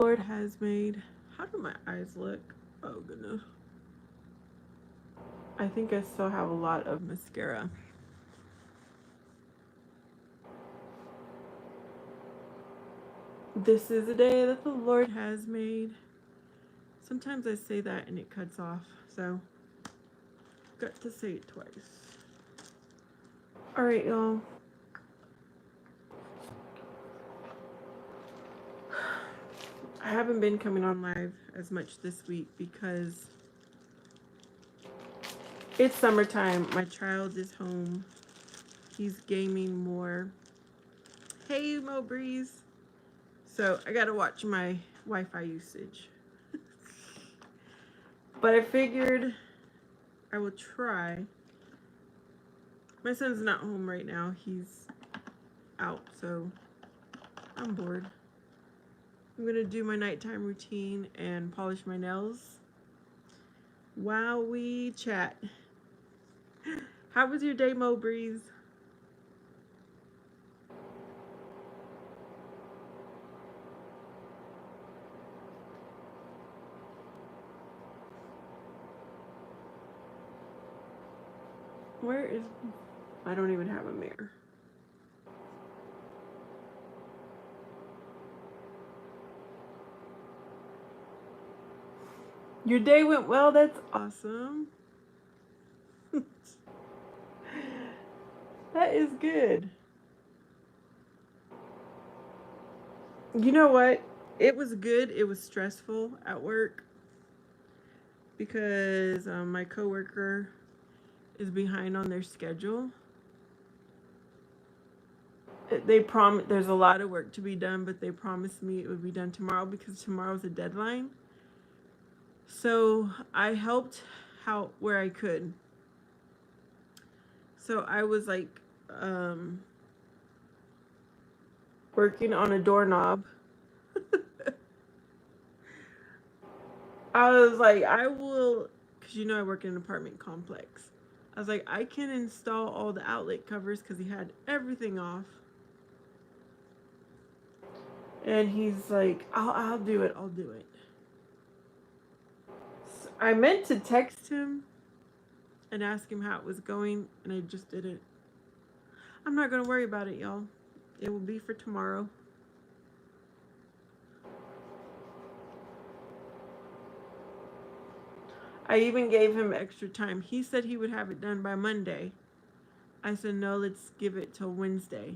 Lord has made. How do my eyes look? Oh goodness. I think I still have a lot of mascara. This is a day that the Lord has made. Sometimes I say that and it cuts off, so got to say it twice. Alright, y'all. I haven't been coming on live as much this week because it's summertime. My child is home. He's gaming more. Hey, Mo Breeze. So I gotta watch my Wi-Fi usage. But I figured I will try. My son's not home right now. He's out, so I'm bored. I'm gonna do my nighttime routine and polish my nails while we chat. How was your day, Mo Breeze? Where is... I don't even have a mirror. Your day went well? That's awesome. That is good. You know what? It was good. It was stressful at work because my coworker is behind on their schedule. There's a lot of work to be done, but they promised me it would be done tomorrow because tomorrow's a deadline. So I helped how where I could. So I was like working on a doorknob. I was like, I will, because you know I work in an apartment complex. I was like, I can install all the outlet covers because he had everything off. And he's like, I'll do it. I'll do it. So I meant to text him and ask him how it was going, and I just didn't. I'm not going to worry about it, y'all. It will be for tomorrow. I even gave him extra time. He said he would have it done by Monday. I said, no, let's give it till Wednesday.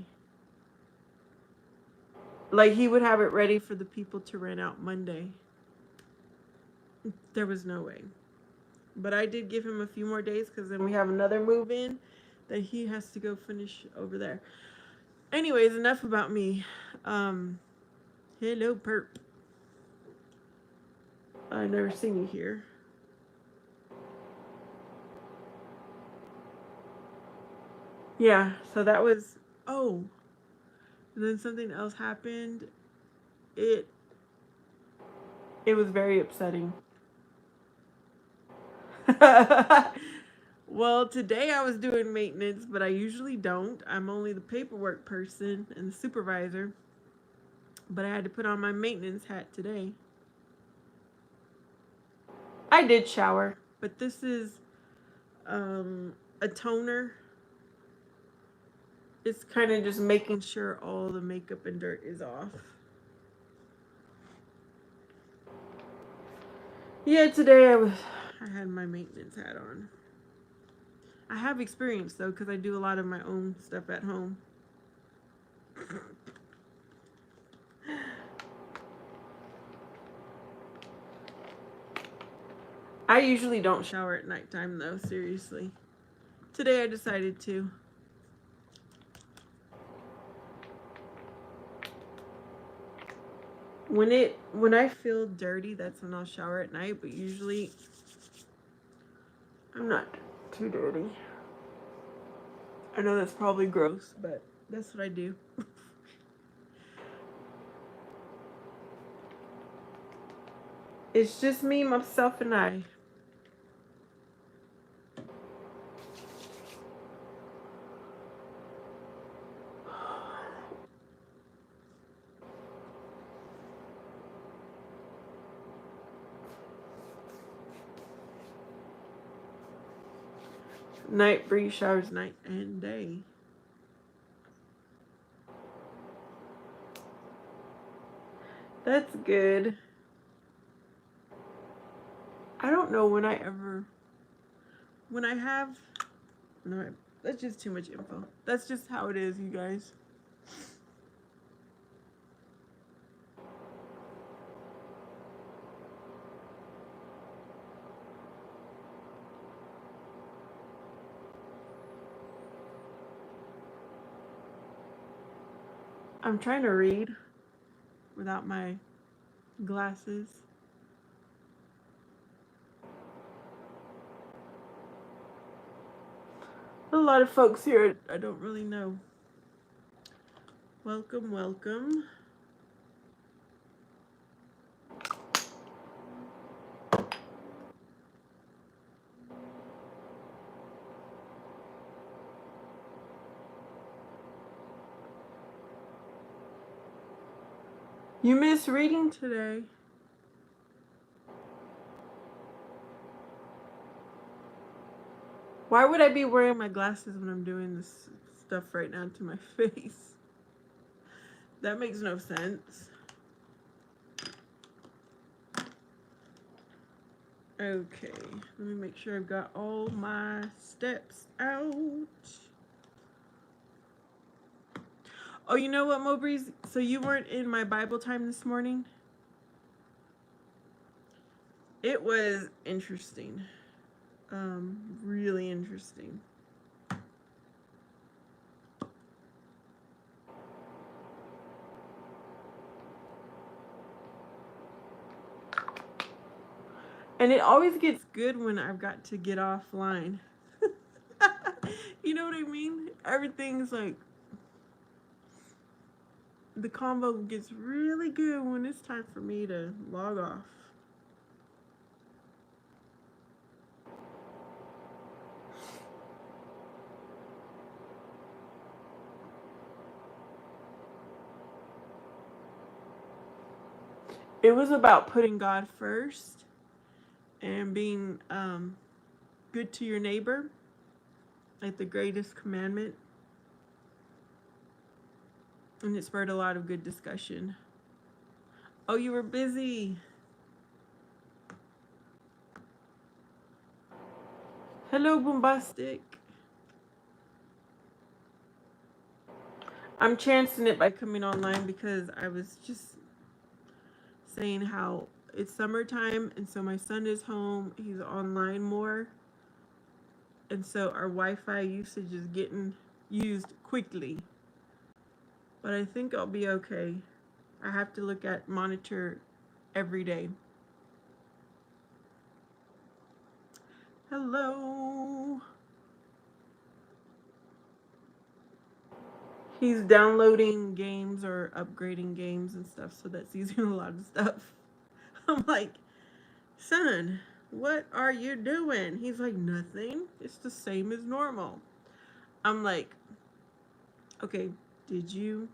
Like, he would have it ready for the people to rent out Monday. There was no way. But I did give him a few more days because then we have another move in that he has to go finish over there. Anyways, enough about me. Hello, perp. I never seen you here. Yeah, so that was... Oh, and then something else happened. It it was very upsetting. Well, today I was doing maintenance, but I usually don't. I'm only the paperwork person and the supervisor. But I had to put on my maintenance hat today. I did shower, but this is a toner. It's kind of just making sure all the makeup and dirt is off. Yeah, today I had my maintenance hat on. I have experience though because I do a lot of my own stuff at home. I usually don't shower at nighttime though, seriously. Today I decided to. When I feel dirty, that's when I'll shower at night, but usually I'm not too dirty. I know that's probably gross, but that's what I do. It's just me, myself, and I. Night breeze showers night and day. That's good. I don't know when I have, no, that's just too much info. That's just how it is, you guys. I'm trying to read without my glasses. A lot of folks here I don't really know. Welcome, welcome. You missed reading today. Why would I be wearing my glasses when I'm doing this stuff right now to my face? That makes no sense. Okay, let me make sure I've got all my steps out. Oh, you know what, Mowbreeze? So you weren't in my Bible time this morning? It was interesting. Really interesting. And it always gets good when I've got to get offline. You know what I mean? Everything's like, the convo gets really good when it's time for me to log off. It was about putting God first and being good to your neighbor, like the greatest commandment. And it spurred a lot of good discussion. Oh, you were busy. Hello, Bombastic. I'm chancing it by coming online because I was just saying how it's summertime, and so my son is home. He's online more. And so our Wi-Fi usage is getting used quickly. But I think I'll be okay. I have to look at monitor every day. Hello. He's downloading games or upgrading games and stuff, so that's using a lot of stuff. I'm like, son, what are you doing? He's like, nothing. It's the same as normal. I'm like, okay, did you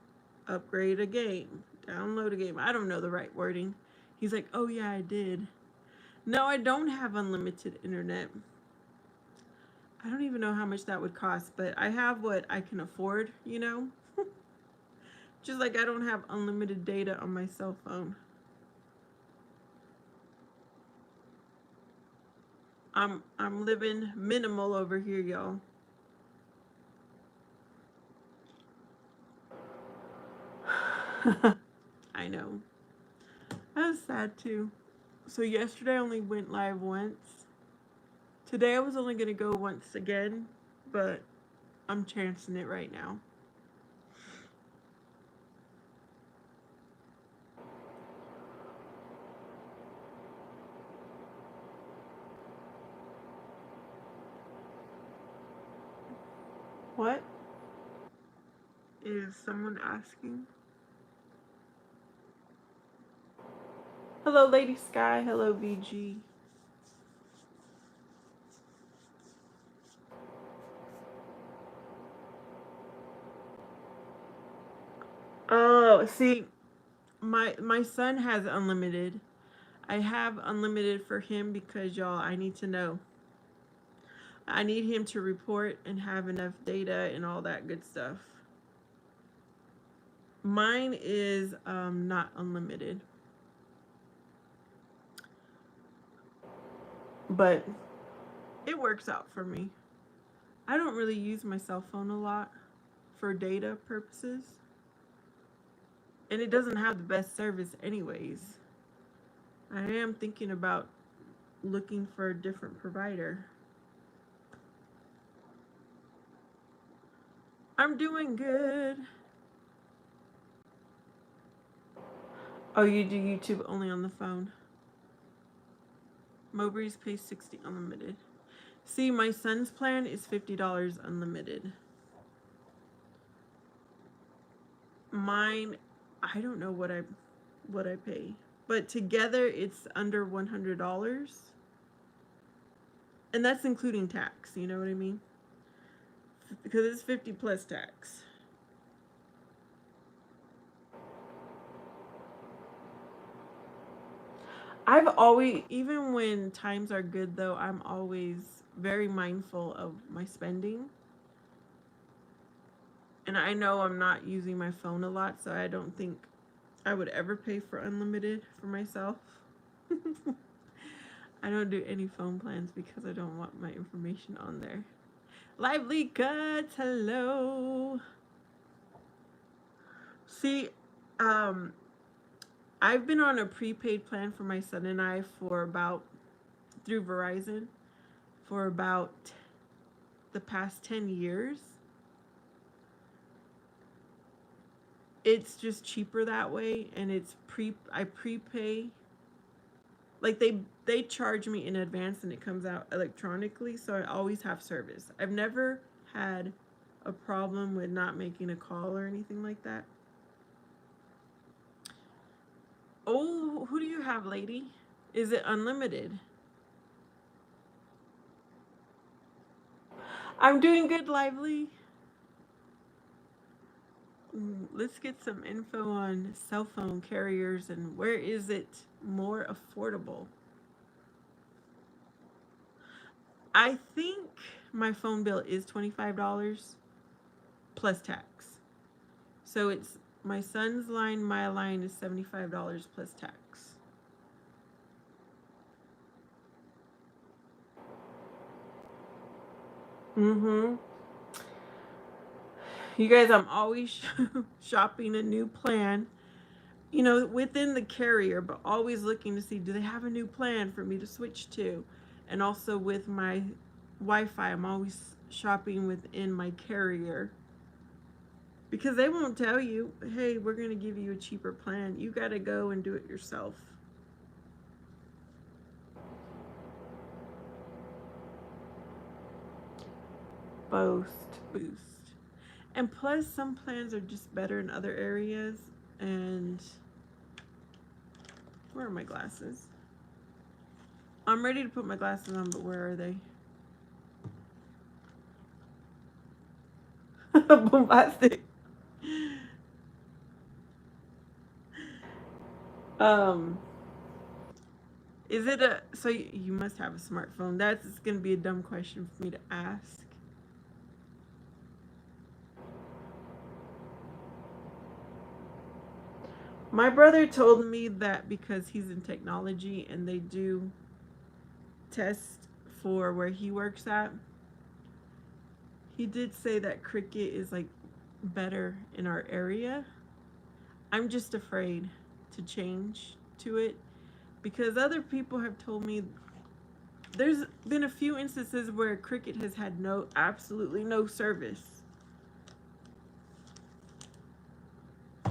upgrade a game? Download a game? I don't know the right wording. He's like, oh yeah, I did. No, I don't have unlimited internet. I don't even know how much that would cost, but I have what I can afford, you know? Just like I don't have unlimited data on my cell phone. I'm living minimal over here, y'all. I know. That was sad too. So yesterday I only went live once. Today I was only gonna go once again, but I'm chancing it right now. What? Is someone asking? Hello, Lady Sky. Hello, VG. Oh, see, my son has unlimited. I have unlimited for him because y'all, I need to know. I need him to report and have enough data and all that good stuff. Mine is not unlimited. But it works out for me. I don't really use my cell phone a lot for data purposes. And it doesn't have the best service, anyways. I am thinking about looking for a different provider. I'm doing good. Oh, you do YouTube only on the phone? Mowbray's pays $60 unlimited. See, my son's plan is $50 unlimited. Mine, I don't know what I pay, but together it's under $100, and that's including tax. You know what I mean? Because it's 50 plus tax. I've always, even when times are good though, I'm always very mindful of my spending. And I know I'm not using my phone a lot, so I don't think I would ever pay for unlimited for myself. I don't do any phone plans because I don't want my information on there. Lively Guts, hello. See, I've been on a prepaid plan for my son and I for about, through Verizon, for about the past 10 years. It's just cheaper that way, and I prepay. Like they charge me in advance and it comes out electronically, so I always have service. I've never had a problem with not making a call or anything like that. Oh, who do you have, lady? Is it unlimited? I'm doing good, Lively. Let's get some info on cell phone carriers and where is it more affordable. I think my phone bill is $25 plus tax. So it's my son's line, my line is $75 plus tax. Mm-hmm. You guys, I'm always shopping a new plan, you know, within the carrier, but always looking to see, do they have a new plan for me to switch to? And also with my Wi-Fi, I'm always shopping within my carrier because they won't tell you, hey, we're going to give you a cheaper plan. You got to go and do it yourself. Boost. And plus, some plans are just better in other areas. And where are my glasses? I'm ready to put my glasses on, but where are they? Bombastic. Um, is it a, so you must have a smartphone. That's going to be a dumb question for me to ask. My brother told me that because he's in technology and they do test for where he works at, he did say that Cricket is like better in our area. I'm just afraid to change to it because other people have told me there's been a few instances where Cricket has had absolutely no service.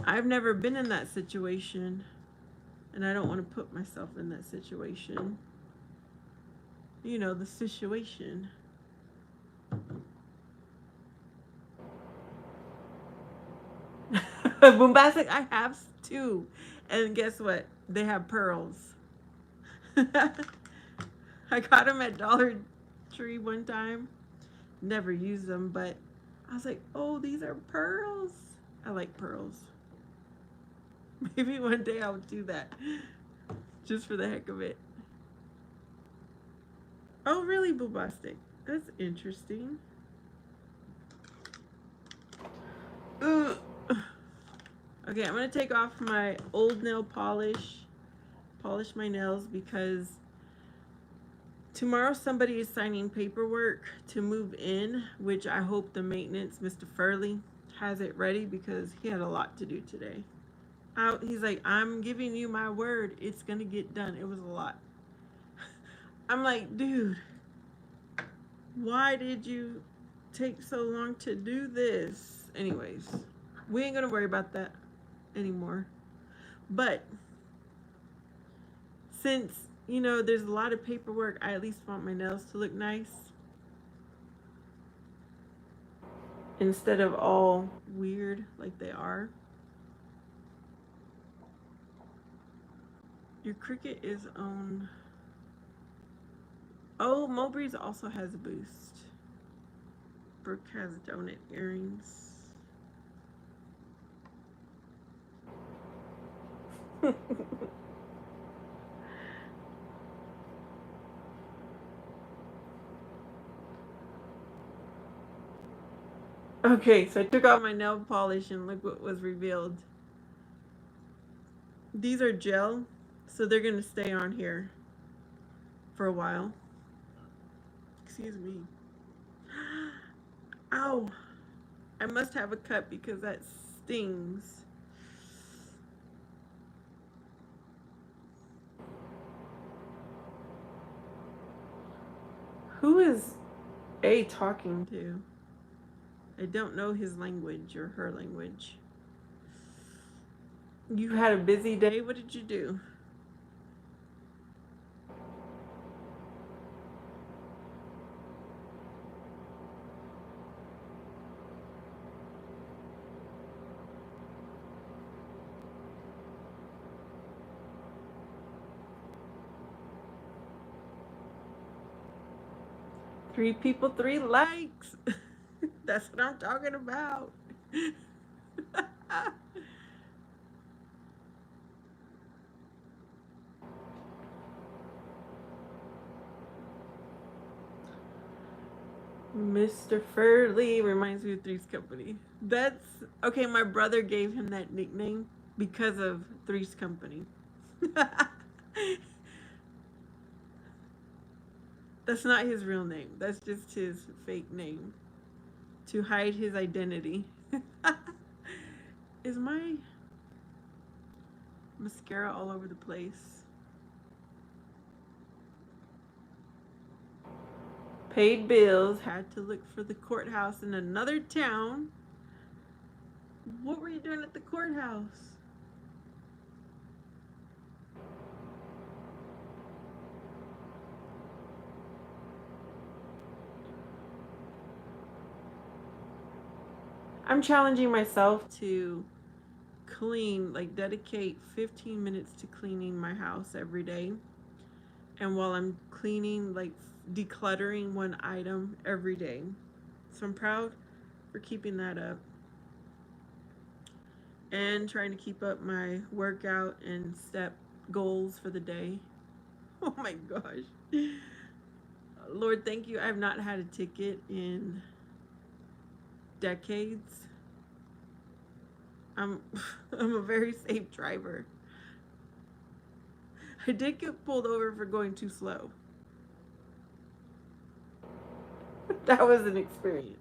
I've never been in that situation, and I don't want to put myself in that situation. You know, the situation. Bombastic, I have two. And guess what? They have pearls. I got them at Dollar Tree one time. Never used them, but I was like, oh, these are pearls. I like pearls. Maybe one day I'll do that. Just for the heck of it. Oh, really, Bombastic? That's interesting. Ugh. Okay, I'm gonna take off my old nail polish my nails, because tomorrow somebody is signing paperwork to move in, which I hope the maintenance, Mr. Furley, has it ready, because he had a lot to do today. He's like, I'm giving you my word, it's gonna get done. It was a lot. I'm like, dude, why did you take so long to do this? Anyways, we ain't gonna worry about that anymore. But since, there's a lot of paperwork, I at least want my nails to look nice instead of all weird like they are. Your Cricut is on. Oh, Mulberry's also has a boost. Brooke has donut earrings. Okay, so I took off my nail polish and look what was revealed. These are gel, so they're gonna stay on here for a while. Excuse me. Ow! I must have a cut because that stings. Who is A talking to? I don't know his language or her language. You had a busy day? What did you do? Three people, 3 likes. That's what I'm talking about. Mr. Furley reminds me of Three's Company. That's okay. My brother gave him that nickname because of Three's Company. That's not his real name. That's just his fake name to hide his identity. Is my mascara all over the place? Paid bills, had to look for the courthouse in another town. What were you doing at the courthouse? I'm challenging myself to clean, like dedicate 15 minutes to cleaning my house every day. And while I'm cleaning, like decluttering one item every day. So I'm proud for keeping that up. And trying to keep up my workout and step goals for the day. Oh my gosh. Lord, thank you. I've not had a ticket in decades. I'm I'm a very safe driver. I did get pulled over for going too slow. That was an experience.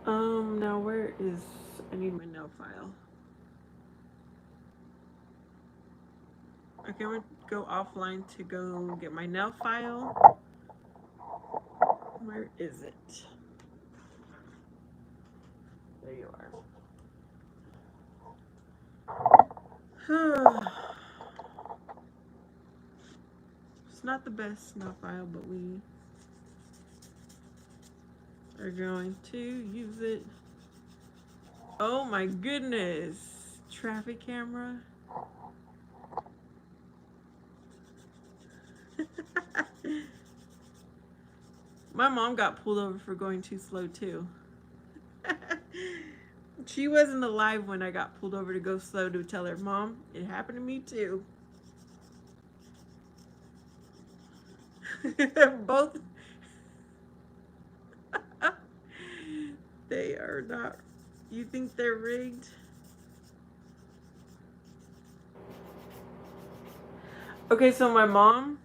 Now where is, I need my nail file. Okay, I'm gonna go offline to go get my nail file. Where is it? There you are. It's not the best nail file, but we are going to use it. Oh my goodness. Traffic camera. My mom got pulled over for going too slow too. She wasn't alive when I got pulled over to go slow, to tell her, Mom, it happened to me too. Both. They are not. You think they're rigged? Okay, so my mom,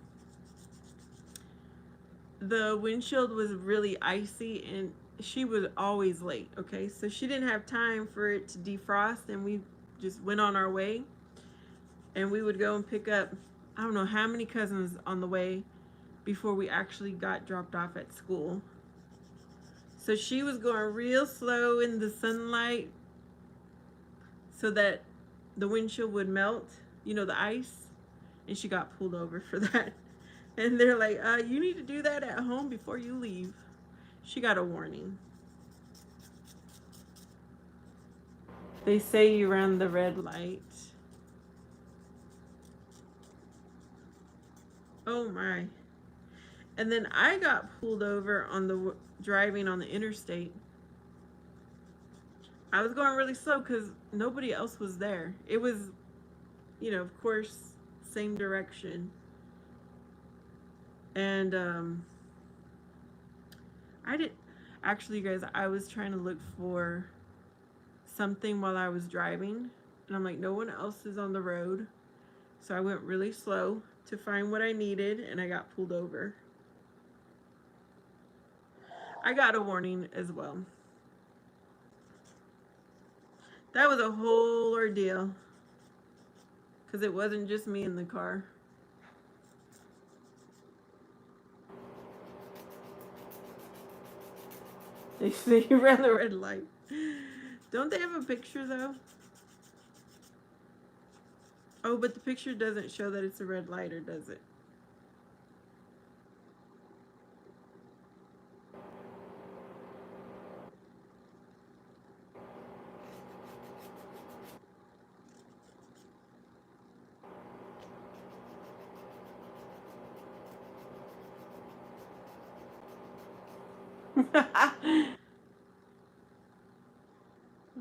the windshield was really icy and she was always late. Okay, so she didn't have time for it to defrost, and we just went on our way. And we would go and pick up, I don't know how many cousins on the way before we actually got dropped off at school. So she was going real slow in the sunlight so that the windshield would melt, the ice, and she got pulled over for that. And they're like, you need to do that at home before you leave. She got a warning. They say you ran the red light. Oh my. And then I got pulled over on the driving on the interstate. I was going really slow because nobody else was there. It was, of course, same direction. And I did actually, you guys, I was trying to look for something while I was driving, and I'm like, no one else is on the road. So I went really slow to find what I needed, and I got pulled over. I got a warning as well. That was a whole ordeal because it wasn't just me in the car. They say you ran the red light. Don't they have a picture though? Oh, but the picture doesn't show that it's a red light, or does it?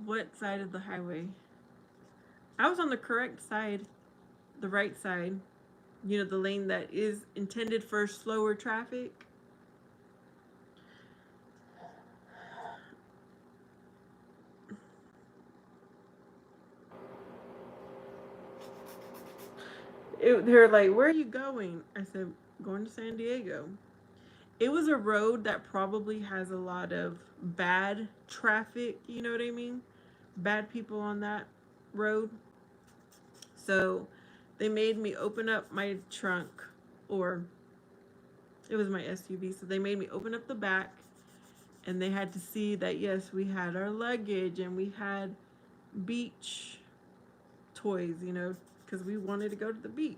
What side of the highway? I was on the correct side, the right side. The lane that is intended for slower traffic. They're like, where are you going? I said, going to San Diego. It was a road that probably has a lot of bad traffic, you know what I mean? Bad people on that road. So they made me open up my trunk, or it was my SUV. So they made me open up the back, and they had to see that, yes, we had our luggage and we had beach toys, because we wanted to go to the beach.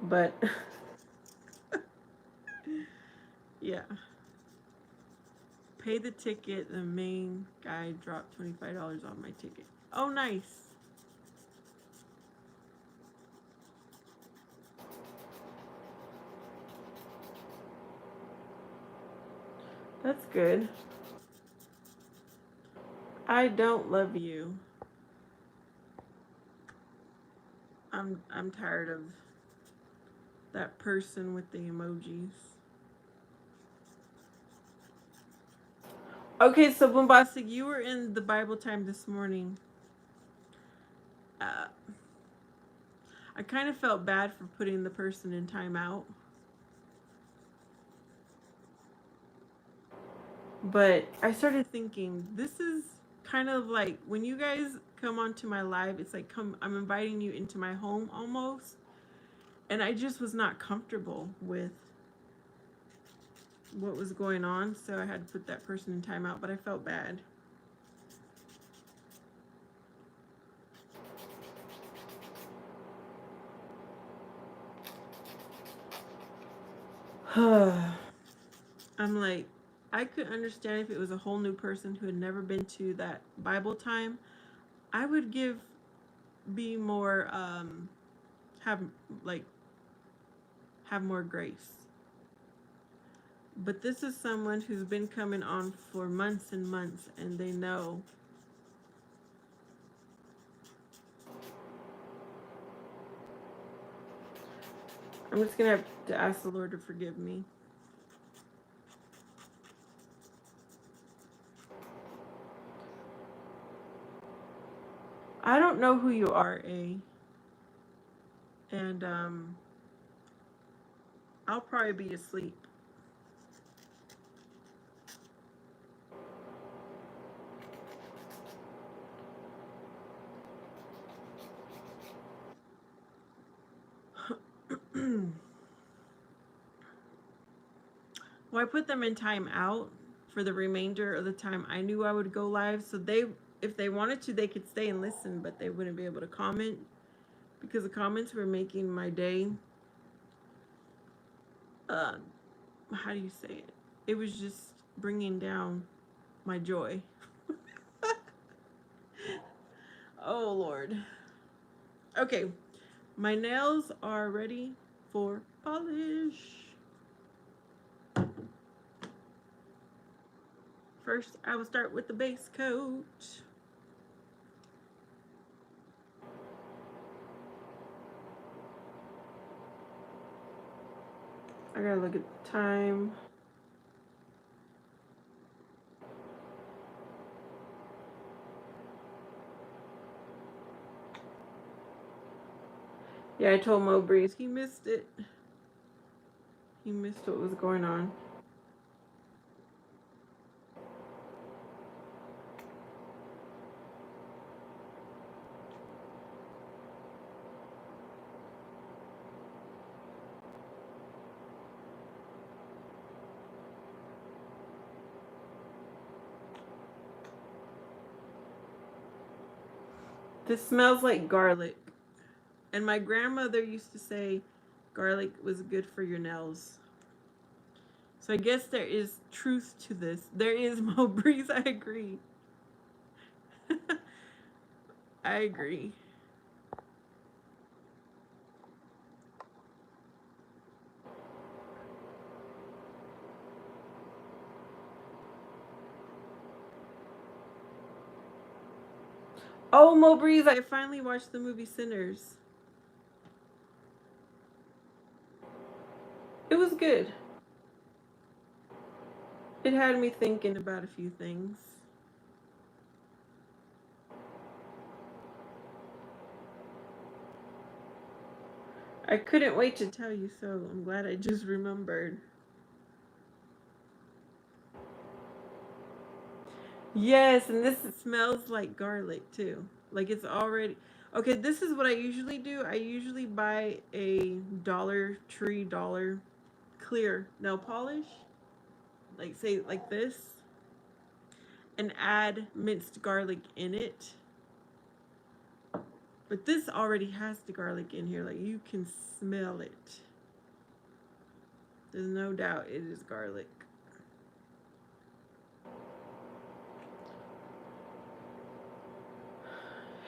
But yeah. Pay the ticket. The main guy dropped $25 on my ticket. Oh, nice. That's good. I don't love you. I'm tired of that person with the emojis. Okay, so Bombastic, you were in the Bible time this morning. I kind of felt bad for putting the person in timeout. But I started thinking, this is kind of like when you guys come onto my live, it's like I'm inviting you into my home almost. And I just was not comfortable with what was going on, so I had to put that person in timeout, but I felt bad. I'm like, I could understand if it was a whole new person who had never been to that Bible time. I would be more, have like, have more grace. But this is someone who's been coming on for months and months, and they know. I'm just gonna have to ask the Lord to forgive me. I don't know who you are, A. And I'll probably be asleep. Well, I put them in timeout for the remainder of the time I knew I would go live. So they, if they wanted to, they could stay and listen, but they wouldn't be able to comment because the comments were making my day. Uh, how do you say it? It was just bringing down my joy. Oh Lord. Okay, my nails are ready for polish. First, I will start with the base coat. I gotta look at the time. Yeah, I told Mo Breeze he missed it. He missed what was going on. This smells like garlic. And my grandmother used to say garlic was good for your nails. So I guess there is truth to this. There is Mo Breeze, I agree. I agree. Oh, Mo Breeze, I finally watched the movie Sinners. It was good. It had me thinking about a few things. I couldn't wait to tell you, so I'm glad I just remembered. Yes, and this smells like garlic too. Like it's already okay. This is what I usually do. I usually buy a Dollar Tree dollar clear nail polish, like say like this, and add minced garlic in it. But this already has the garlic in here. Like you can smell it. There's no doubt it is garlic.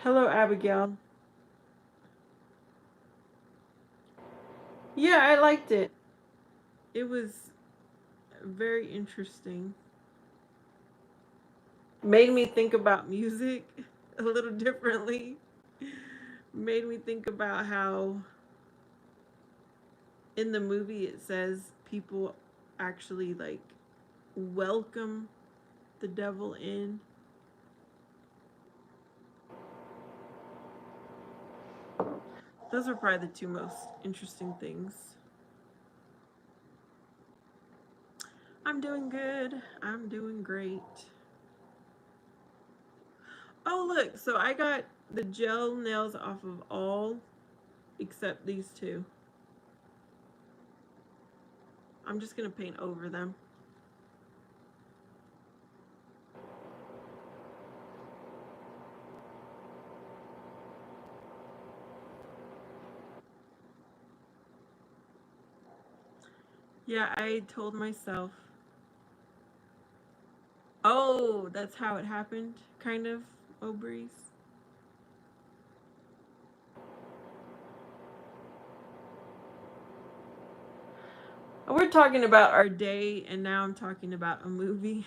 Hello, Abigail. Yeah, I liked it. It was very interesting. Made me think about music a little differently. Made me think about how in the movie it says people actually like welcome the devil in. Those are probably the two most interesting things. I'm doing good. I'm doing great. Oh, look. So I got the gel nails off of all except these two. I'm just going to paint over them. Yeah, I told myself. Oh, that's how it happened, kind of, O'Breeze. We're talking about our day, and now I'm talking about a movie.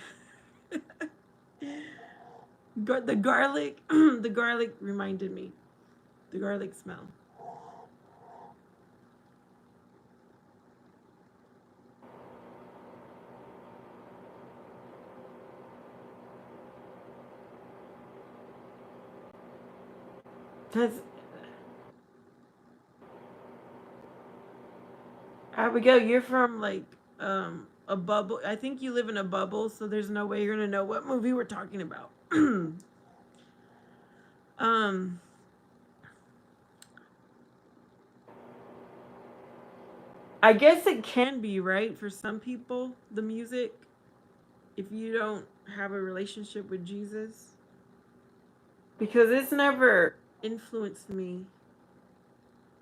The garlic, the garlic reminded me. The garlic smell. Because Abigail, you're from like a bubble. I think you live in a bubble, so there's no way you're gonna know what movie we're talking about. um, I guess it can be right for some people, the music, if you don't have a relationship with Jesus, because it's never influenced me.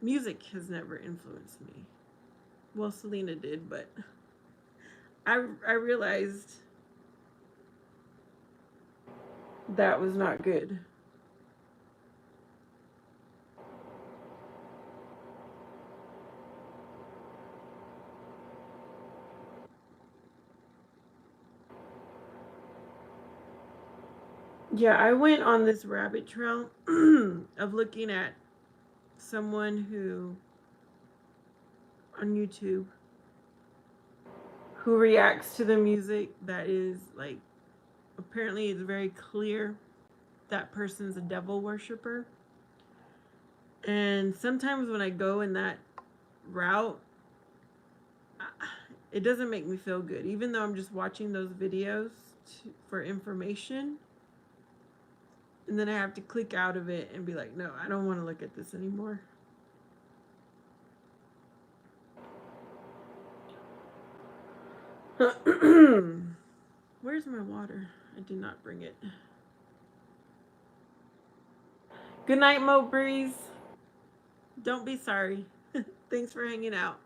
Music has never influenced me. Well, Selena did, but I realized that was not good. Yeah, I went on this rabbit trail of looking at someone who on YouTube who reacts to the music that is like apparently it's very clear that person's a devil worshiper. And sometimes when I go in that route, it doesn't make me feel good, even though I'm just watching those videos for information. And then I have to click out of it and be like, no, I don't want to look at this anymore. Where's my water? I did not bring it. Good night, Mo Breeze. Don't be sorry. Thanks for hanging out.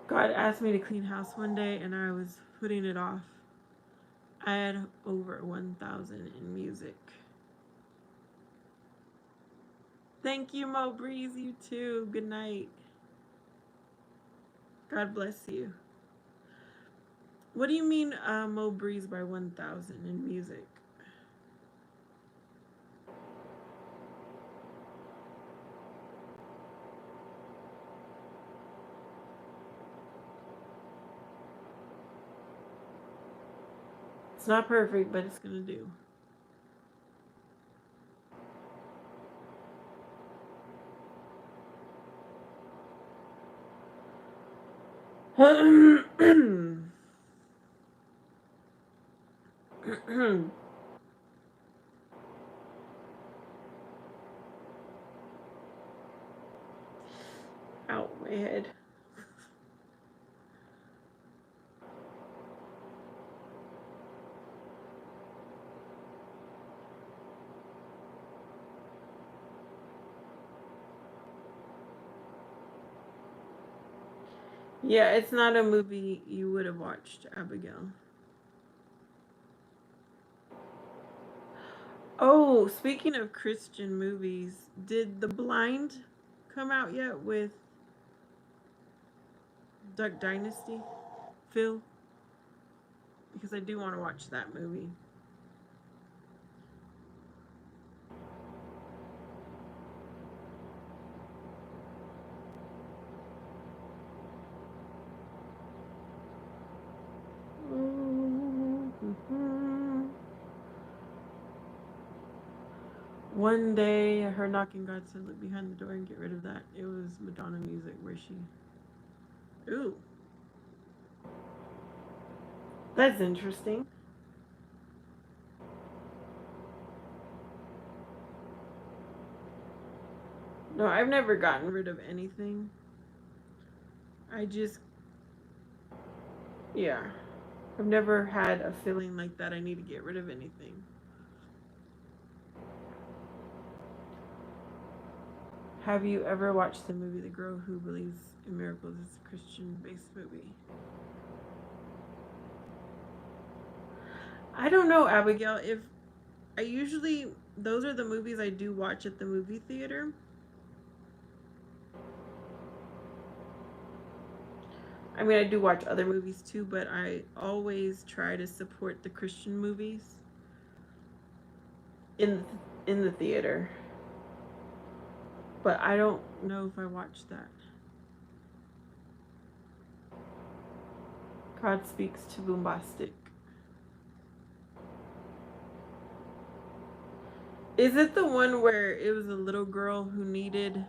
God asked me to clean house one day and I was putting it off. I had over 1,000 in music. Thank you, Mo Breeze. You too. Good night. God bless you. What do you mean, Mo Breeze by 1,000 in music? It's not perfect, but it's gonna do. Ow, my head. Yeah, it's not a movie you would have watched, Abigail. Oh, speaking of Christian movies, did The Blind come out yet with Duck Dynasty? Phil? Because I do want to watch that movie. One day, I heard knocking. God said, "Look behind the door and get rid of that." It was Madonna music where she. Ooh, that's interesting. No, I've never gotten rid of anything. I just, yeah. I've never had a feeling like that I need to get rid of anything. Have you ever watched the movie The Girl Who Believes in Miracles? It's a Christian based movie. I don't know, Abigail. If I usually, those are the movies I do watch at the movie theater. I mean, I do watch other movies too, but I always try to support the Christian movies in in the theater. but I don't know if I watched that. God speaks to Boombastic. Is it the one where it was a little girl who needed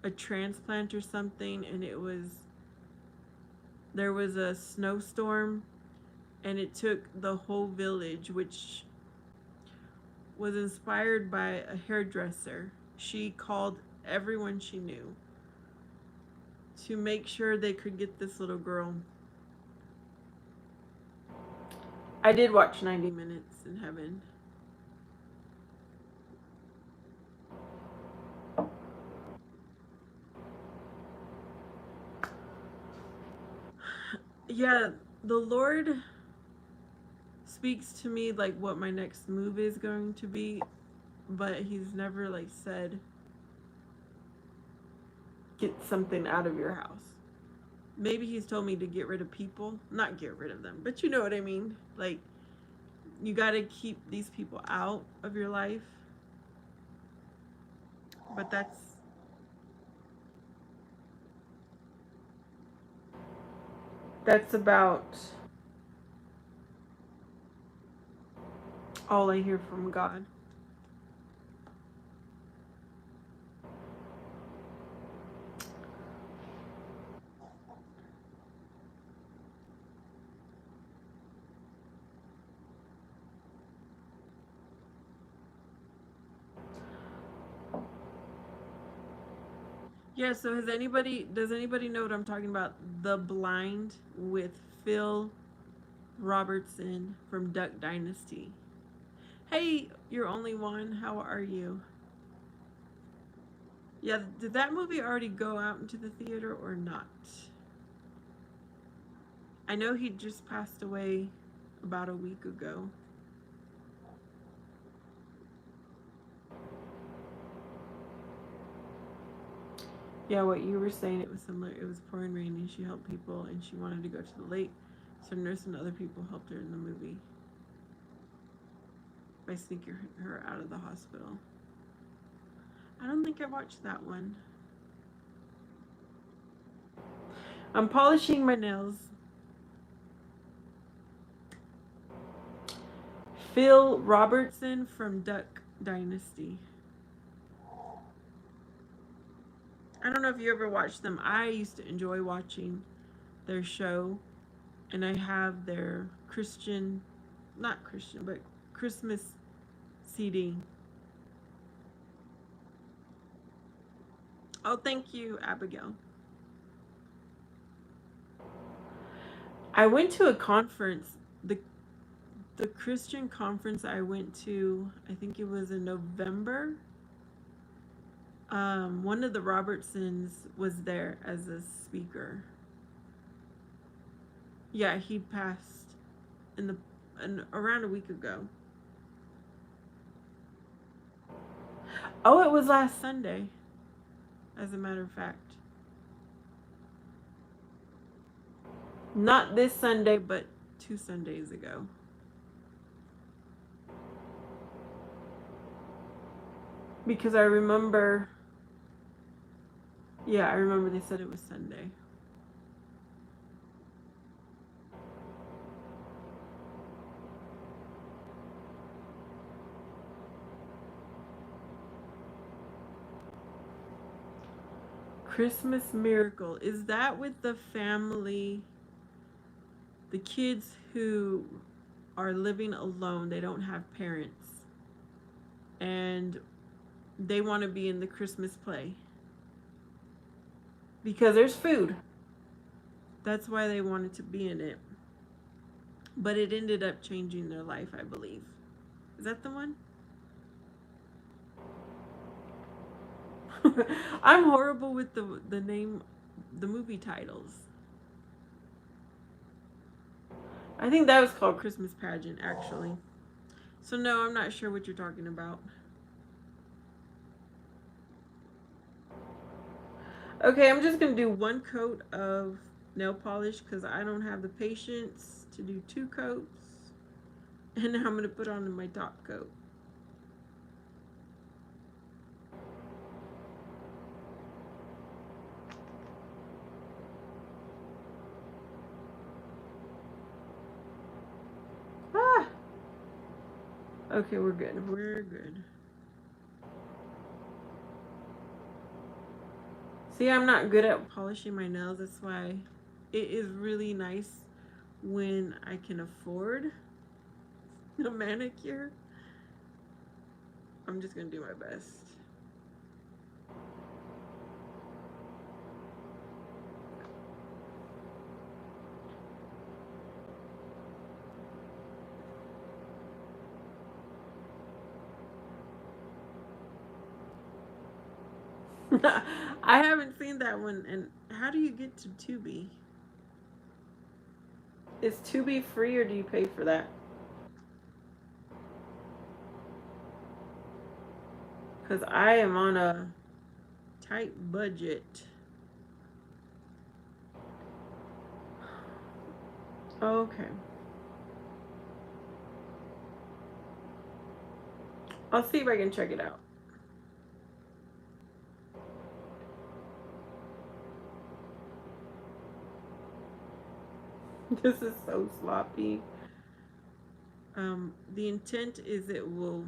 a transplant or something, and there was a snowstorm, and it took the whole village, which was inspired by a hairdresser. She called everyone she knew to make sure they could get this little girl. I did watch 90 Minutes in Heaven. Yeah, the Lord speaks to me like what my next move is going to be, but he's never like said get something out of your house. Maybe he's told me to get rid of people, not get rid of them, but you know what I mean. Like, you got to keep these people out of your life. But that's about all I hear from God. Yeah, so does anybody know what I'm talking about? The Blind with Phil Robertson from Duck Dynasty. Hey, you're only one. How are you? Yeah, did that movie already go out into the theater or not? I know he just passed away about a week ago. Yeah, what you were saying, it was similar. It was pouring rain and she helped people and she wanted to go to the lake. So nurse and other people helped her in the movie by sneaking her out of the hospital. I don't think I watched that one. I'm polishing my nails. Phil Robertson from Duck Dynasty. I don't know if you ever watched them. I used to enjoy watching their show, and I have their not Christian, but Christmas CD. Oh, thank you, Abigail. I went to a conference. The Christian conference I went to, I think it was in November. One of the Robertsons was there as a speaker. Yeah, he passed around a week ago. Oh, it was last Sunday, as a matter of fact. Not this Sunday, but 2 Sundays ago. Because I remember, yeah, I remember they said it was Sunday. Christmas Miracle. Is that with the family, the kids who are living alone? They don't have parents. And they want to be in the Christmas play. Because there's food. That's why they wanted to be in it. But it ended up changing their life, I believe. Is that the one? I'm horrible with the name, the movie titles. I think that was called Christmas Pageant, actually. So no, I'm not sure what you're talking about. Okay, I'm just gonna do one coat of nail polish because I don't have the patience to do 2 coats. And now I'm gonna put on my top coat. Okay, we're good. We're good. See, I'm not good at polishing my nails. That's why it is really nice when I can afford a manicure. I'm just going to do my best. I haven't seen that one. And how do you get to Tubi? Is Tubi free or do you pay for that? Because I am on a tight budget. Okay. I'll see if I can check it out. This is so sloppy. The intent is it will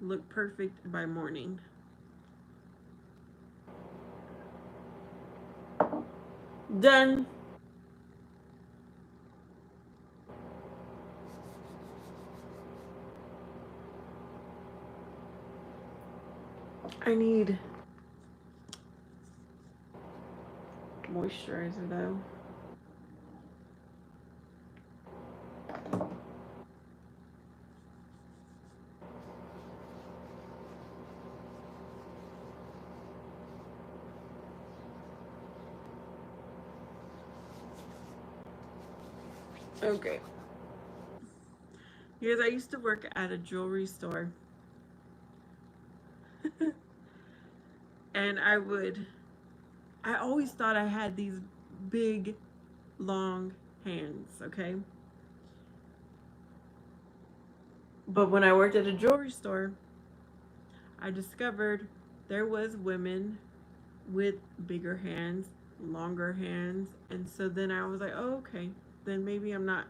look perfect by morning. Done. I need moisturizer though. Okay. Because I used to work at a jewelry store. And I always thought I had these big, long hands, okay? But when I worked at a jewelry store, I discovered there was women with bigger hands, longer hands, and so then I was like, oh, okay, then maybe I'm not.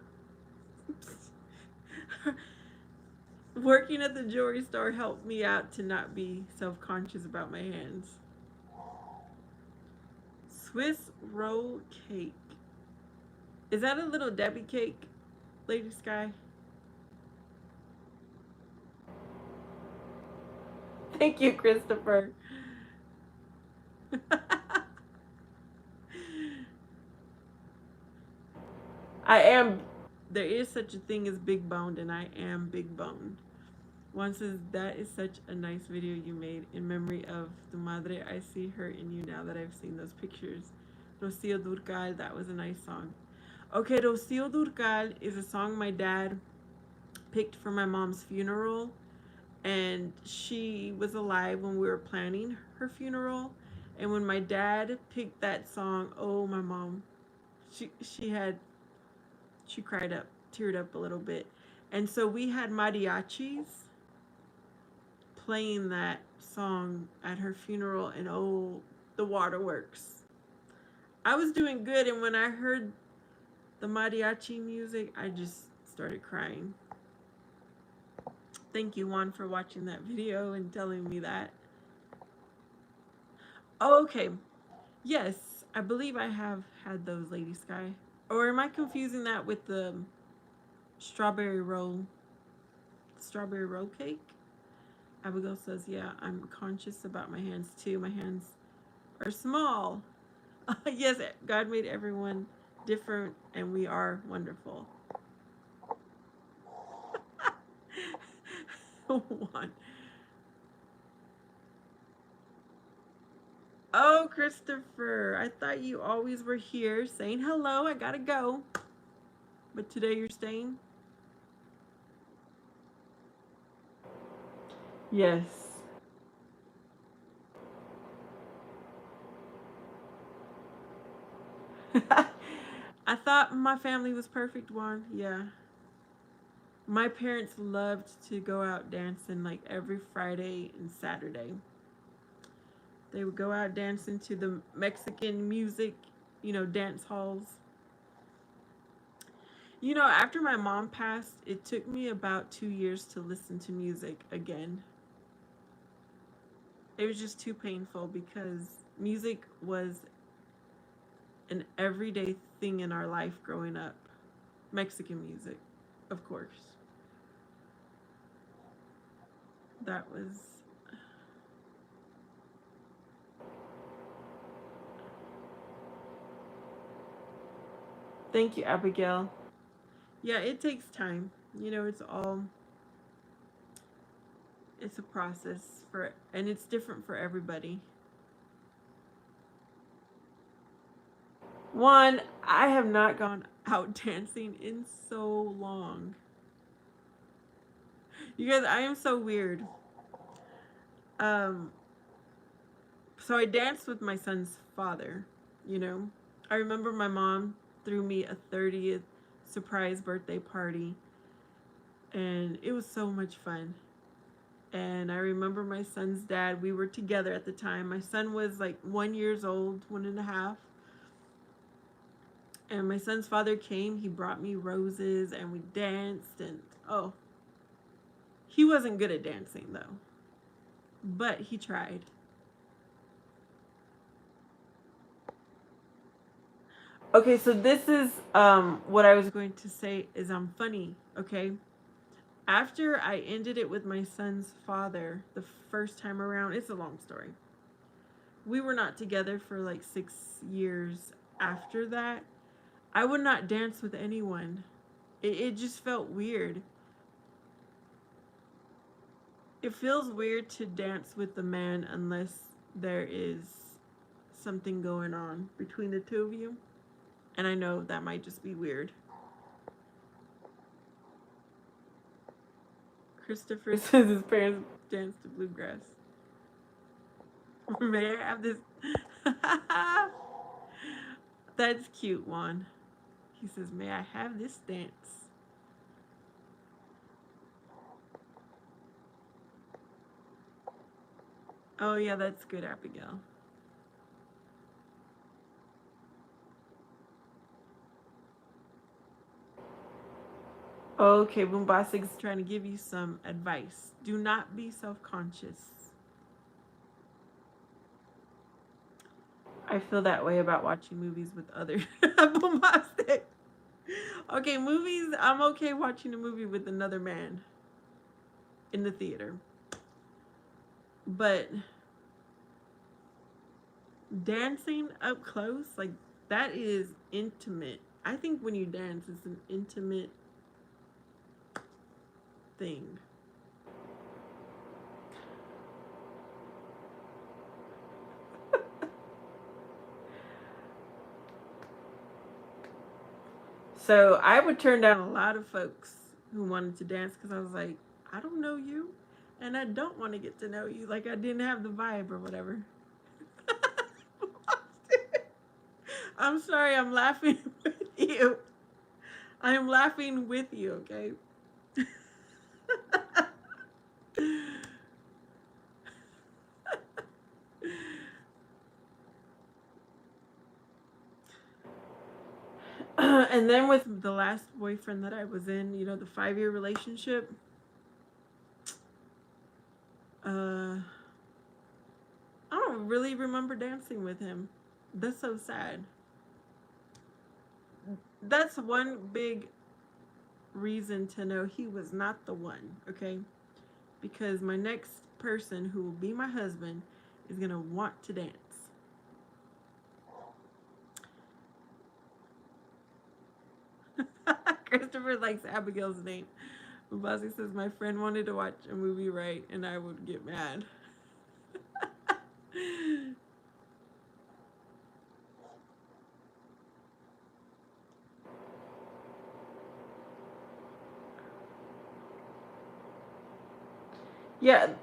Working at the jewelry store helped me out to not be self-conscious about my hands. Swiss roll cake. Is that a little Debbie cake, Lady Sky? Thank you, Christopher. I am. There is such a thing as big boned, and I am big boned. One says, that is such a nice video you made in memory of tu madre. I see her in you now that I've seen those pictures. Rocio Durcal, that was a nice song. Okay, Rocio Durcal is a song my dad picked for my mom's funeral. And she was alive when we were planning her funeral. And when my dad picked that song, oh, my mom, she cried up, teared up a little bit. And so we had mariachis playing that song at her funeral, and oh, the waterworks. I was doing good, and when I heard the mariachi music, I just started crying. Thank you, Juan, for watching that video and telling me that. Oh, okay. Yes, I believe I have had those, Lady Sky. Or am I confusing that with the strawberry roll cake? Abigail says, yeah, I'm conscious about my hands too. My hands are small. Yes, God made everyone different and we are wonderful. One. Oh, Christopher, I thought you always were here saying hello. I gotta go. But today you're staying? Yes. I thought my family was perfect, Juan. Yeah. My parents loved to go out dancing like every Friday and Saturday. They would go out dancing to the Mexican music, dance halls. You know, after my mom passed, it took me about 2 years to listen to music again. It was just too painful because music was an everyday thing in our life growing up. Mexican music, of course. That was. Thank you, Abigail. Yeah, it takes time. You know, it's a process for, and it's different for everybody. One, I have not gone out dancing in so long. You guys, I am so weird. Um, so I danced with my son's father, you know. I remember my mom threw me a 30th surprise birthday party, and it was so much fun. And I remember my son's dad, we were together at the time. My son was like 1 years old, 1.5. And my son's father came, he brought me roses and we danced. And oh, he wasn't good at dancing though, but he tried. Okay, so this is what I was going to say is I'm funny, okay? After I ended it with my son's father the first time around, it's a long story. We were not together for like 6 years after that. I would not dance with anyone. It just felt weird. It feels weird to dance with the man unless there is something going on between the two of you. And I know that might just be weird. Christopher says his parents danced to bluegrass. May I have this? That's cute, Juan. He says, "May I have this dance?" Oh yeah, that's good, Abigail. Okay, Bombastic is trying to give you some advice. Do not be self-conscious. I feel that way about watching movies with others. Bombastic. Okay, movies. I'm okay watching a movie with another man in the theater, but dancing up close, like that is intimate. I think when you dance, it's an intimate thing. So I would turn down a lot of folks who wanted to dance because I was like, I don't know you, and I don't want to get to know you. Like I didn't have the vibe or whatever. I'm sorry, I'm laughing with you. I am laughing with you, okay? And then with the last boyfriend that I was in, you know, the 5 year relationship, uh, I don't really remember dancing with him. That's so sad. That's one big reason to know he was not the one, okay? Because my next person who will be my husband is gonna want to dance. Christopher likes Abigail's name. Bubasi says my friend wanted to watch a movie right and I would get mad. Yeah,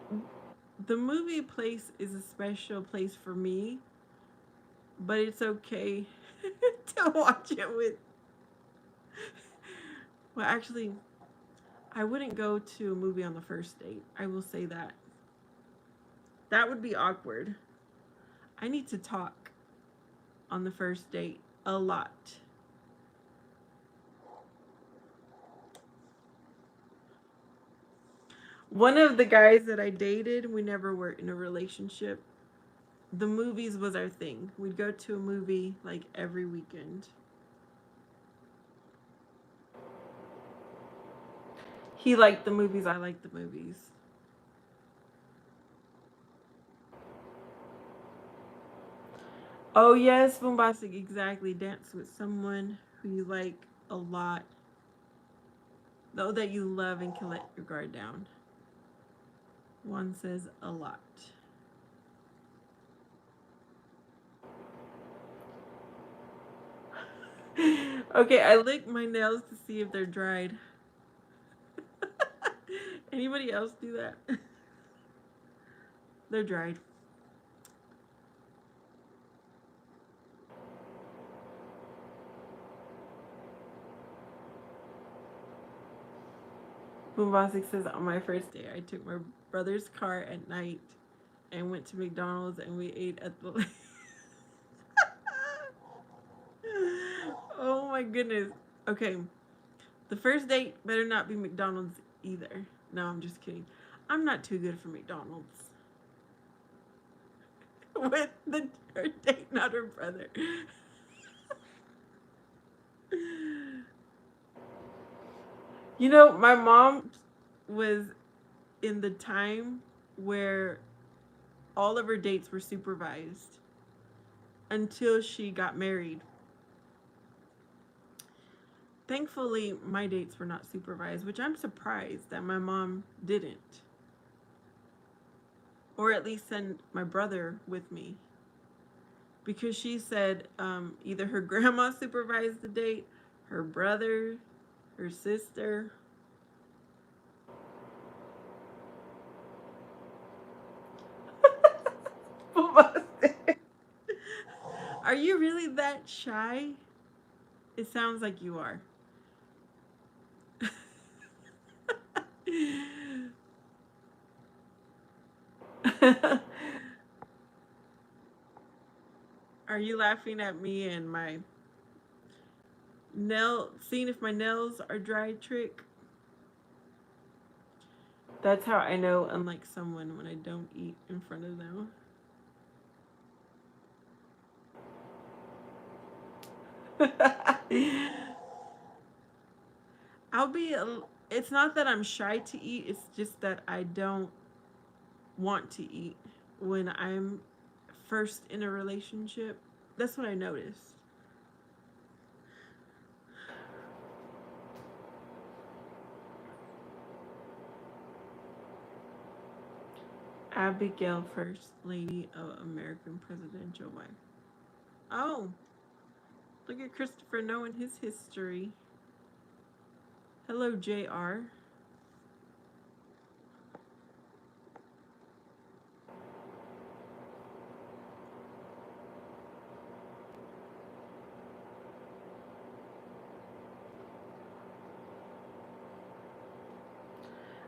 the movie place is a special place for me, but it's okay to watch it with. Well, actually, I wouldn't go to a movie on the first date. I will say that. That would be awkward. I need to talk on the first date a lot. One of the guys that I dated, we never were in a relationship. The movies was our thing. We'd go to a movie like every weekend. He liked the movies, I liked the movies. Oh yes, bombastic, exactly. Dance with someone who you like a lot, though that you love and can let your guard down. One says a lot. Okay, I lick my nails to see if they're dried. Anybody else do that? They're dried. Bombastic says on my first day, I took my brother's car at night and went to McDonald's and we ate at the. Oh my goodness. Okay, the first date better not be McDonald's either. No, I'm just kidding. I'm not too good for McDonald's. With her date, not her brother. You know, my mom was in the time where all of her dates were supervised until she got married. Thankfully, my dates were not supervised, which I'm surprised that my mom didn't. Or at least send my brother with me. Because she said either her grandma supervised the date, her brother, her sister. Are you really that shy? It sounds like you are. Are you laughing at me and my seeing if my nails are dry trick? That's how I know, unlike someone, when I don't eat in front of them. I'll be. It's not that I'm shy to eat. It's just that I don't want to eat when I'm first in a relationship. That's what I noticed. Abigail, First Lady of American Presidential Wife. Oh, look at Christopher knowing his history. Hello, JR.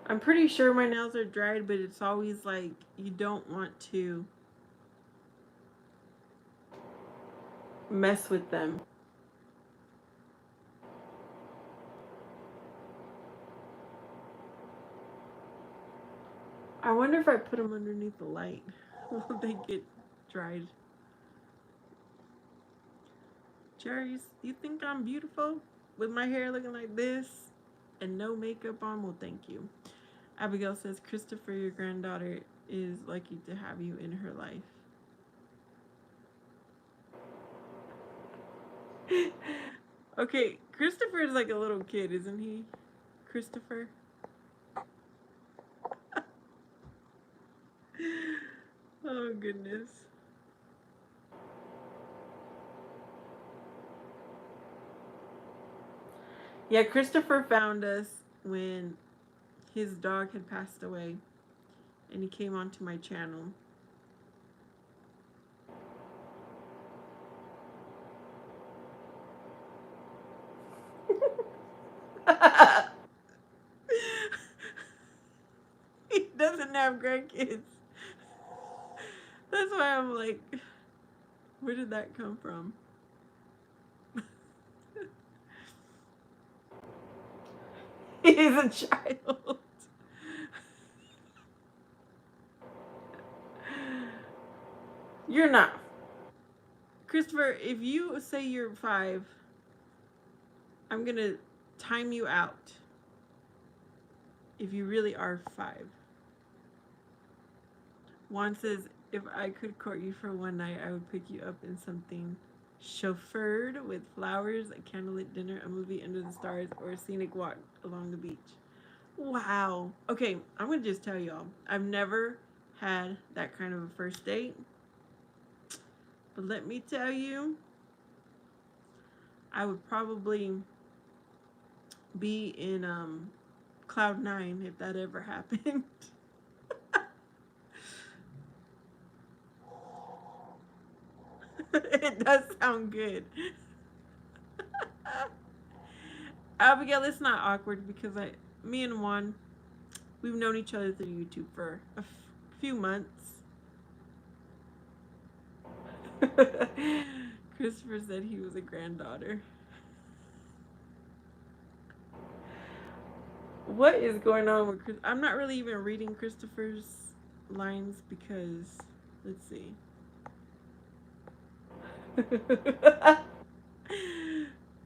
I'm pretty sure my nails are dried, but it's always like you don't want to mess with them. I wonder if I put them underneath the light, will they get dried? Cherries, you think I'm beautiful with my hair looking like this and no makeup on? Well, thank you. Abigail says, Christopher, your granddaughter, is lucky to have you in her life. Okay, Christopher is like a little kid, isn't he? Christopher? Oh, goodness. Yeah, Christopher found us when his dog had passed away and he came onto my channel. He doesn't have grandkids. That's why I'm like, where did that come from? He's a child. You're not. Christopher, if you say you're 5, I'm going to time you out. If you really are 5. Juan says, if I could court you for one night, I would pick you up in something chauffeured with flowers, a candlelit dinner, a movie under the stars, or a scenic walk along the beach. Wow. Okay, I'm going to just tell y'all, I've never had that kind of a first date. But let me tell you, I would probably be in cloud 9 if that ever happened. It does sound good. Abigail, it's not awkward because me and Juan, we've known each other through YouTube for a few months. Christopher said he was a granddaughter. What is going on with Chris? I'm not really even reading Christopher's lines because, let's see.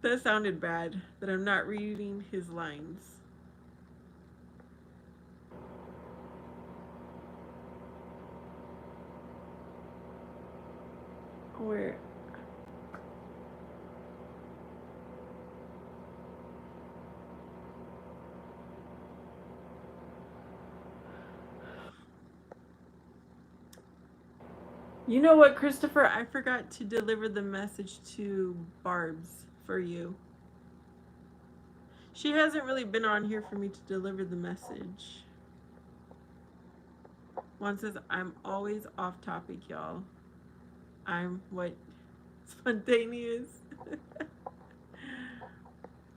That sounded bad, that I'm not reading his lines. Where? You know what, Christopher? I forgot to deliver the message to Barb's for you. She hasn't really been on here for me to deliver the message. One says, I'm always off topic, y'all. I'm what? Spontaneous.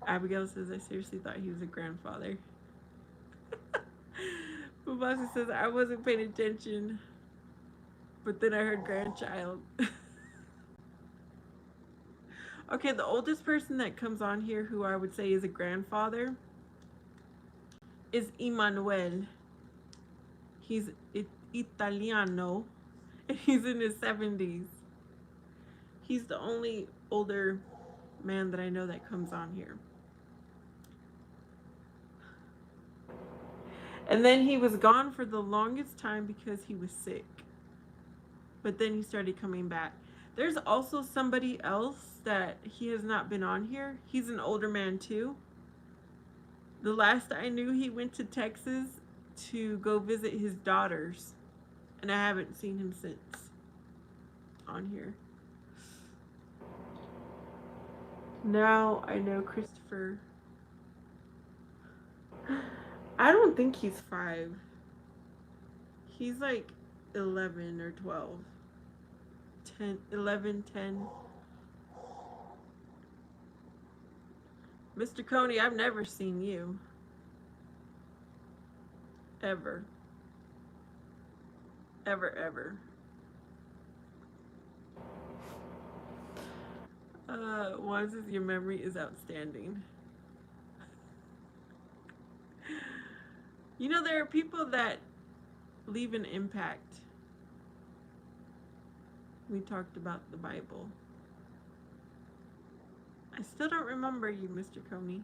Abigail says, I seriously thought he was a grandfather. Bubasi says, I wasn't paying attention, but then I heard grandchild. Okay, the oldest person that comes on here who I would say is a grandfather is Emmanuel. He's Italiano, and he's in his 70s. He's the only older man that I know that comes on here. And then he was gone for the longest time because he was sick. But then he started coming back. There's also somebody else that he has not been on here. He's an older man too. The last I knew, he went to Texas to go visit his daughters. And I haven't seen him since on here. Now I know Christopher. I don't think he's 5. He's like 11 or 12. 10, 11, 10. Mr. Coney, I've never seen you. Ever. Ever, ever. One says your memory is outstanding. You know, there are people that leave an impact. We talked about the Bible. I still don't remember you, Mr. Coney.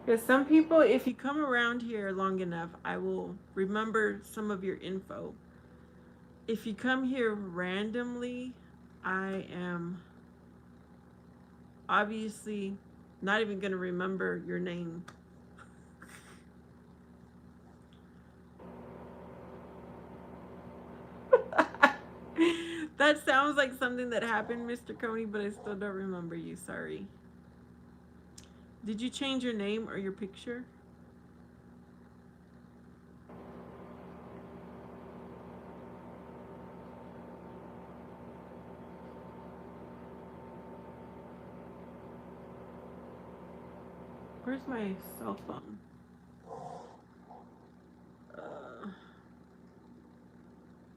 Because some people, if you come around here long enough, I will remember some of your info. If you come here randomly, I am obviously not even going to remember your name. That sounds like something that happened, Mr. Coney, but I still don't remember you. Sorry. Did you change your name or your picture? Where's my cell phone?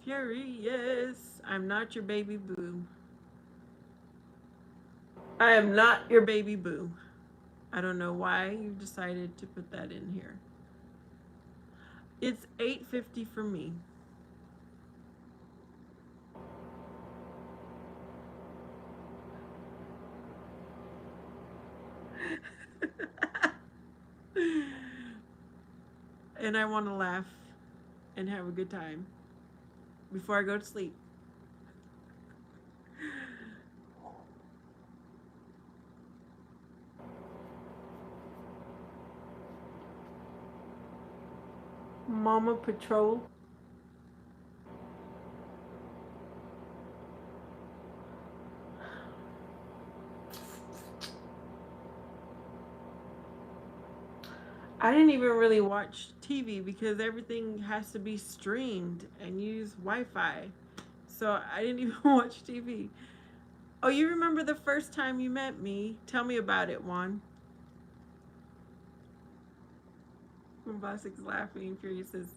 Furious. I'm not your baby boo. I am not your baby boo. I don't know why you decided to put that in here. It's 8:50 for me. And I want to laugh and have a good time before I go to sleep. Mama Patrol. I didn't even really watch TV because everything has to be streamed and use Wi-Fi. So I didn't even watch TV. Oh, you remember the first time you met me? Tell me about it, Juan. Bombastic's laughing. Furious says,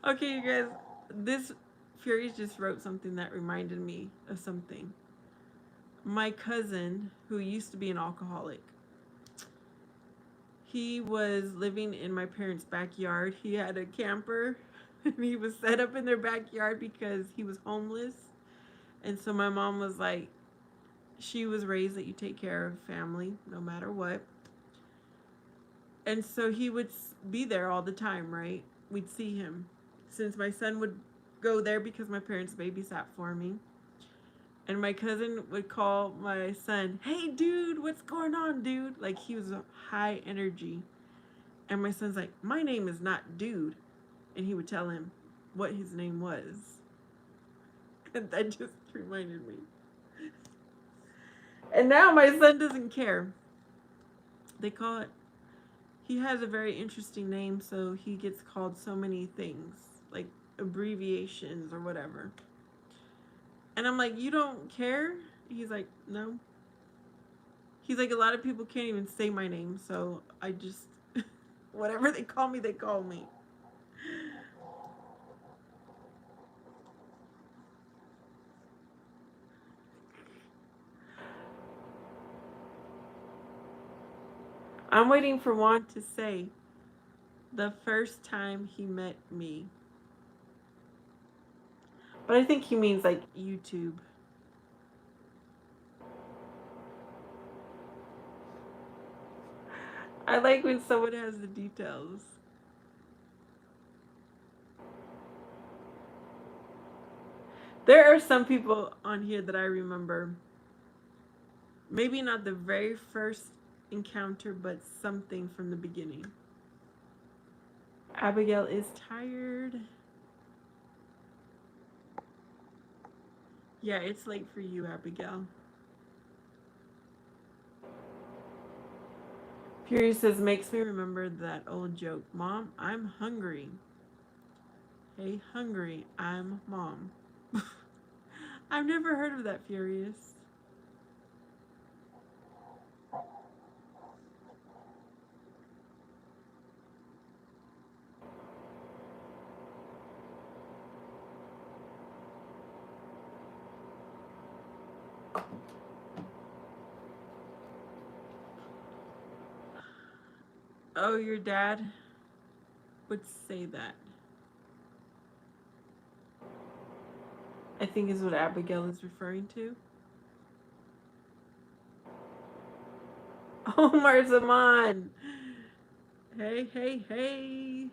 okay, you guys, this Furious just wrote something that reminded me of something. My cousin, who used to be an alcoholic, he was living in my parents' backyard. He had a camper and he was set up in their backyard because he was homeless. And so my mom was like, she was raised that you take care of family no matter what. And so he would be there all the time, right? We'd see him. Since my son would go there because my parents babysat for me. And my cousin would call my son, hey, dude, what's going on, dude? Like, he was a high energy. And my son's like, my name is not dude. And he would tell him what his name was. And that just reminded me. And now my son doesn't care. They call it, he has a very interesting name, so he gets called so many things, like abbreviations or whatever. And I'm like, you don't care? He's like, no. He's like, a lot of people can't even say my name, so I just, whatever they call me, they call me. I'm waiting for Juan to say the first time he met me. But I think he means like YouTube. I like when someone has the details. There are some people on here that I remember. Maybe not the very first encounter, but something from the beginning. Abigail is tired. Yeah, it's late for you, Abigail. Fury says, makes me remember that old joke. Mom, I'm hungry. Hey, hungry, I'm mom. I've never heard of that, Furious. Oh, your dad would say that. I think is what Abigail is referring to. Omar Zaman. Hey, hey, hey.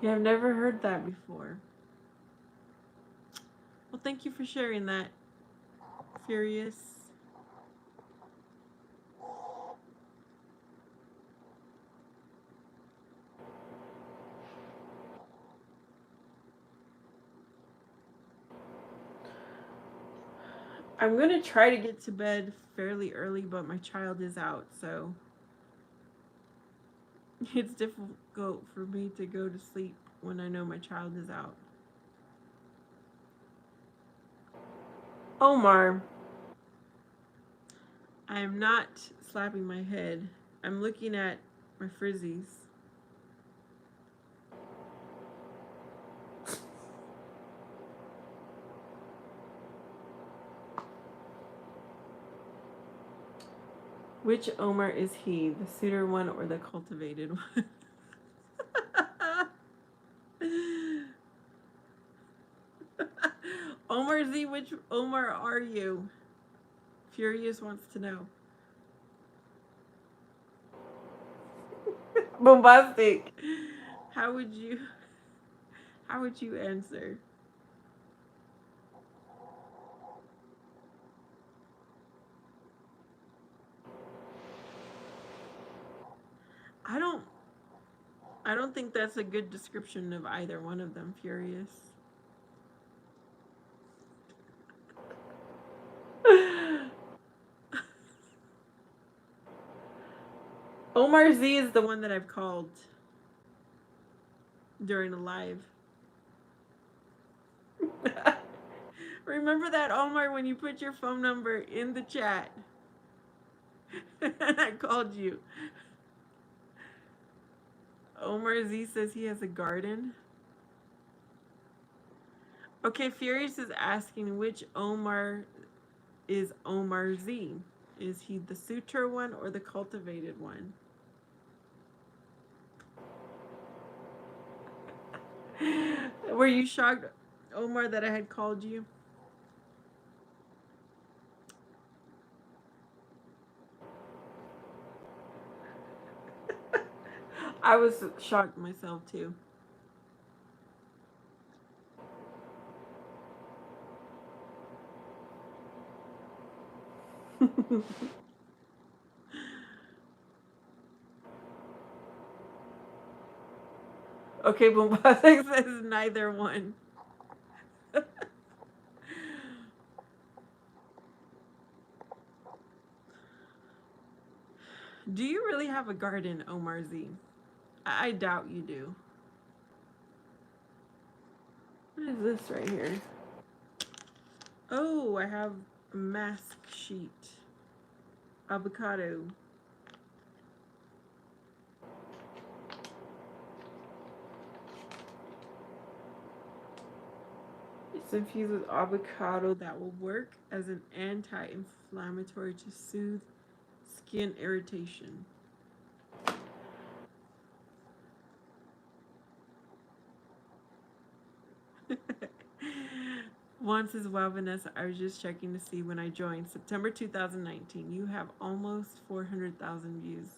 Yeah, I've never heard that before. Well, thank you for sharing that, Furious. I'm going to try to get to bed fairly early, but my child is out, so it's difficult for me to go to sleep when I know my child is out. Omar, I am not slapping my head. I'm looking at my frizzies. Which Omar is he? The suitor one or the cultivated one? Omar Z, which Omar are you? Furious wants to know. Bombastic. How would you answer? I don't think that's a good description of either one of them, Furious. Omar Z is the one that I've called during a live. Remember that, Omar, when you put your phone number in the chat? And I called you. Omar Z says he has a garden. Okay, Furious is asking which Omar is Omar Z. Is he the suitor one or the cultivated one? Were you shocked, Omar, that I had called you? I was shocked myself too. Okay, Bombastic says neither one. Do you really have a garden, Omar Z? I doubt you do. What is this right here? Oh, I have a mask sheet. Avocado. It's infused with avocado that will work as an anti-inflammatory to soothe skin irritation. Once is well, Vanessa. I was just checking to see when I joined. September 2019. You have almost 400,000 views.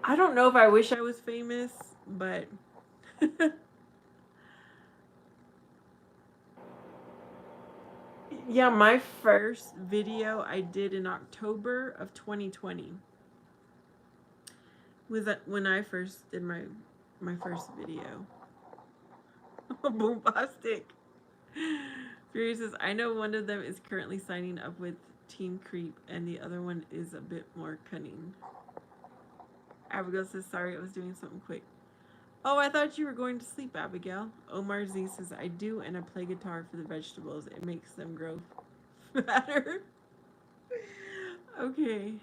I don't know if I wish I was famous, but yeah, my first video I did in October of 2020 was that when I first did my first video. Bombastic. Fury says, I know one of them is currently signing up with Team Creep and the other one is a bit more cunning. Abigail says, sorry, I was doing something quick. Oh, I thought you were going to sleep, Abigail. Omar Z says, I do, and I play guitar for the vegetables. It makes them grow fatter. Okay.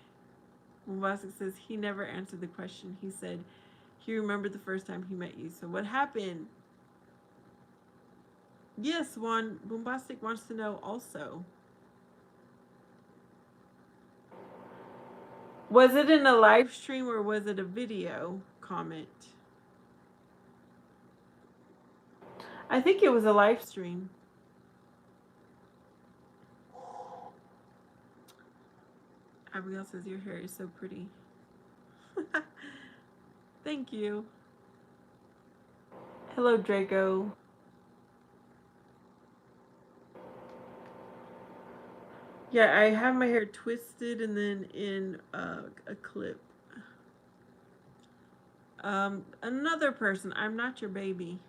Bombastic says, he never answered the question. He said he remembered the first time he met you. So what happened? Yes, Juan. Bombastic wants to know also. Was it in a live stream or was it a video comment? I think it was a live stream. Abigail says your hair is so pretty. Thank you. Hello, Draco. Yeah, I have my hair twisted and then in a clip. Another person. I'm not your baby.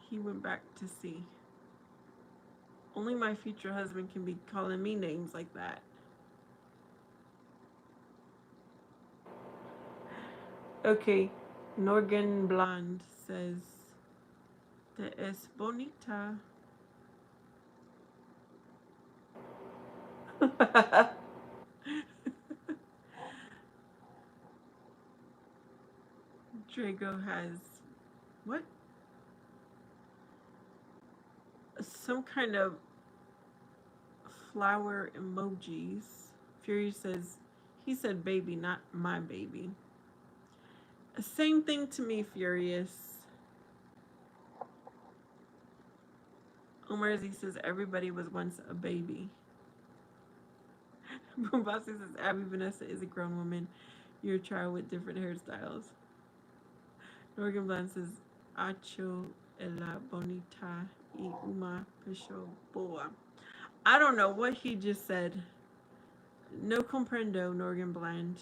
He went back to sea. Only my future husband can be calling me names like that. Okay, Norgan Blonde says, Te es bonita. Drago has what? Some kind of flower emojis. Fury says, he said baby, not my baby. Same thing to me, Furious. Omar Z says, everybody was once a baby. Bombasi says, Abby Vanessa is a grown woman. You're a child with different hairstyles. Morgan Blunt says, Acho ela bonita y uma pesho boa. I don't know what he just said. No comprendo, Norgan Bland.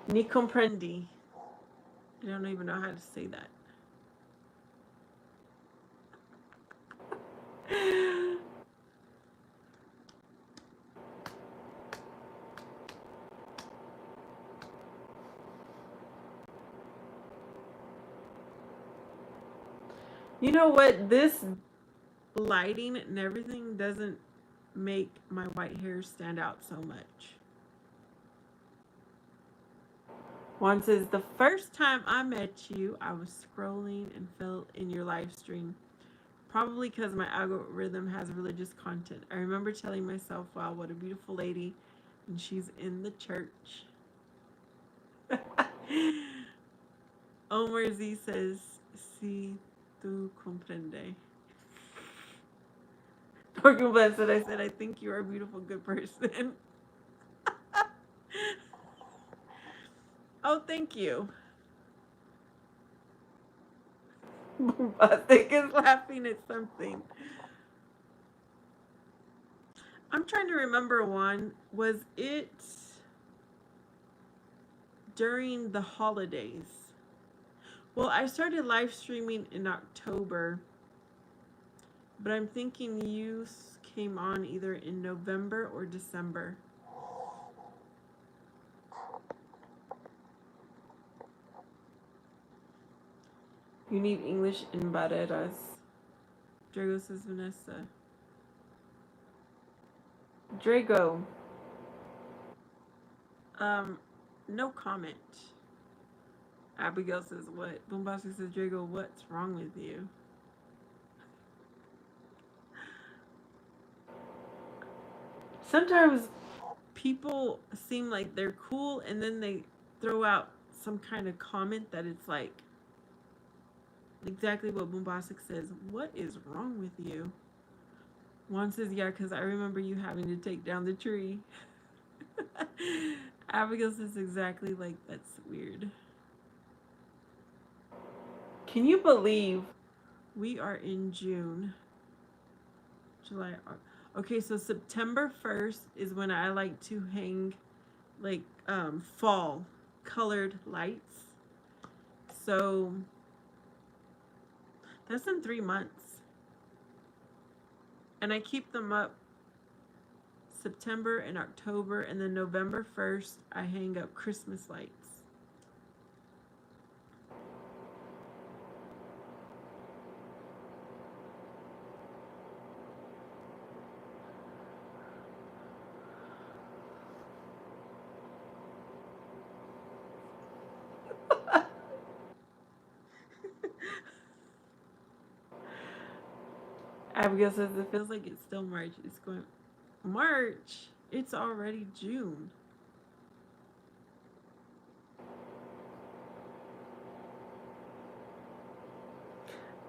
Ni comprendi. I don't even know how to say that. You know what? This lighting and everything doesn't make my white hair stand out so much. Juan says, the first time I met you, I was scrolling and fell in your live stream. Probably because my algorithm has religious content. I remember telling myself, wow, what a beautiful lady. And she's in the church. Omar Z says, si tu comprende. Morgan Blessed, I said, I think you are a beautiful, good person. Oh, thank you. Bombastic is laughing at something. I'm trying to remember one. Was it during the holidays? Well, I started live streaming in October, but I'm thinking you came on either in November or December. You need English in Barreras. Drago says Vanessa. Drago. No comment. Abigail says what? Boomboxy says, Drago, what's wrong with you? Sometimes people seem like they're cool and then they throw out some kind of comment that it's like exactly what Boombastic says. What is wrong with you? Juan says, yeah, because I remember you having to take down the tree. Abigail says exactly like that's weird. Can you believe we are in June? July. Okay, so September 1st is when I like to hang like fall colored lights. So that's in 3 months. And I keep them up September and October, and then November 1st I hang up Christmas lights. Abigail says it feels like it's still March. It's going March. It's already June.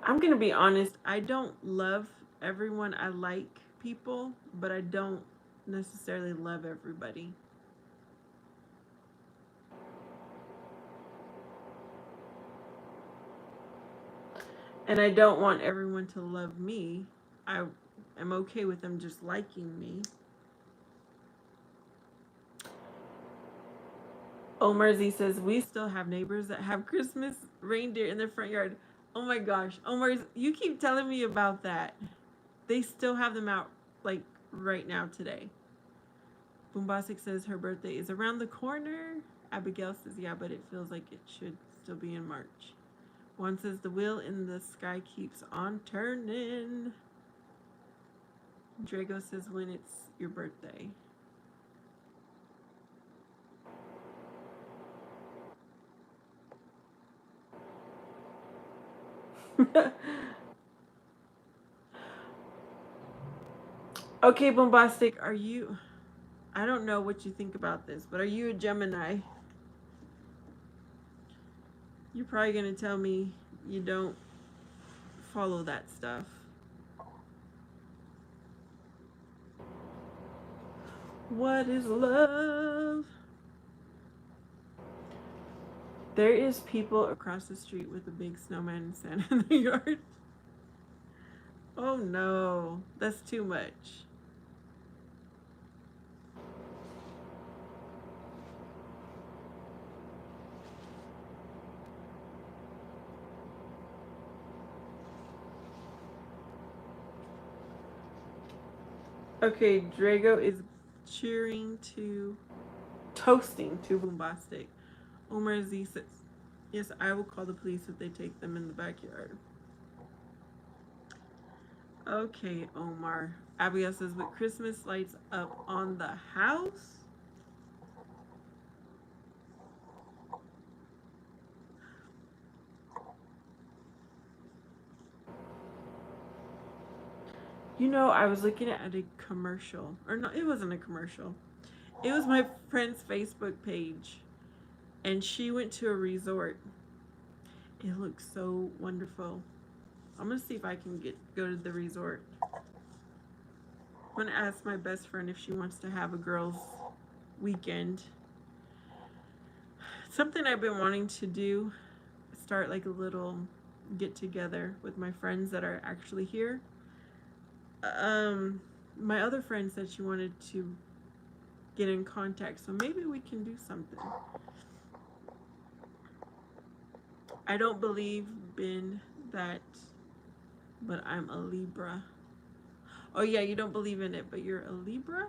I'm gonna be honest. I don't love everyone. I like people, but I don't necessarily love everybody. And I don't want everyone to love me. I am okay with them just liking me. Omar Z says, we still have neighbors that have Christmas reindeer in their front yard. Oh my gosh. Omar, you keep telling me about that. They still have them out like right now today. Boombastic says her birthday is around the corner. Abigail says, yeah, but it feels like it should still be in March. One says, the wheel in the sky keeps on turning. Drago says, when it's your birthday. Okay, Bombastic, are you... I don't know what you think about this, but are you a Gemini? You're probably going to tell me you don't follow that stuff. What is love? There is people across the street with a big snowman and Santa in the yard. Oh no, that's too much. Okay, Drago is toasting to Bombastic. Omar Z says, yes, I will call the police if they take them in the backyard. Okay, Omar. Abigail says, with Christmas lights up on the house? You know, I was looking at a commercial. Or no, it wasn't a commercial. It was my friend's Facebook page. And she went to a resort. It looks so wonderful. I'm gonna see if I can go to the resort. I'm gonna ask my best friend if she wants to have a girls' weekend. Something I've been wanting to do, start like a little get together with my friends that are actually here. My other friend said she wanted to get in contact, so maybe we can do something. I don't believe in that, but I'm a Libra. Oh yeah, you don't believe in it, but you're a Libra?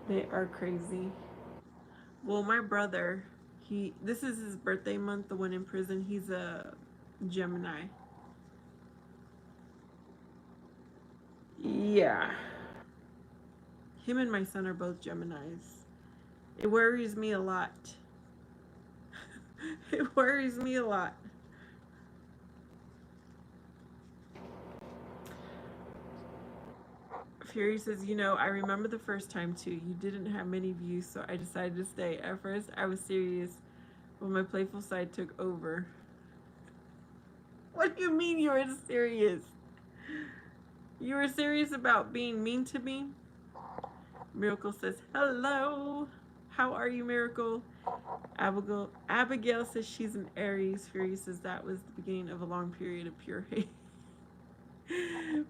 They are crazy. Well, my brother, this is his birthday month, the one in prison. He's a Gemini. Yeah. Him and my son are both Geminis. It worries me a lot. It worries me a lot. Fury says, you know, I remember the first time too. You didn't have many views, so I decided to stay. At first, I was serious, but my playful side took over. What do you mean you were serious? You were serious about being mean to me? Miracle says, hello. How are you, Miracle? Abigail says she's an Aries. Fury says that was the beginning of a long period of pure hate.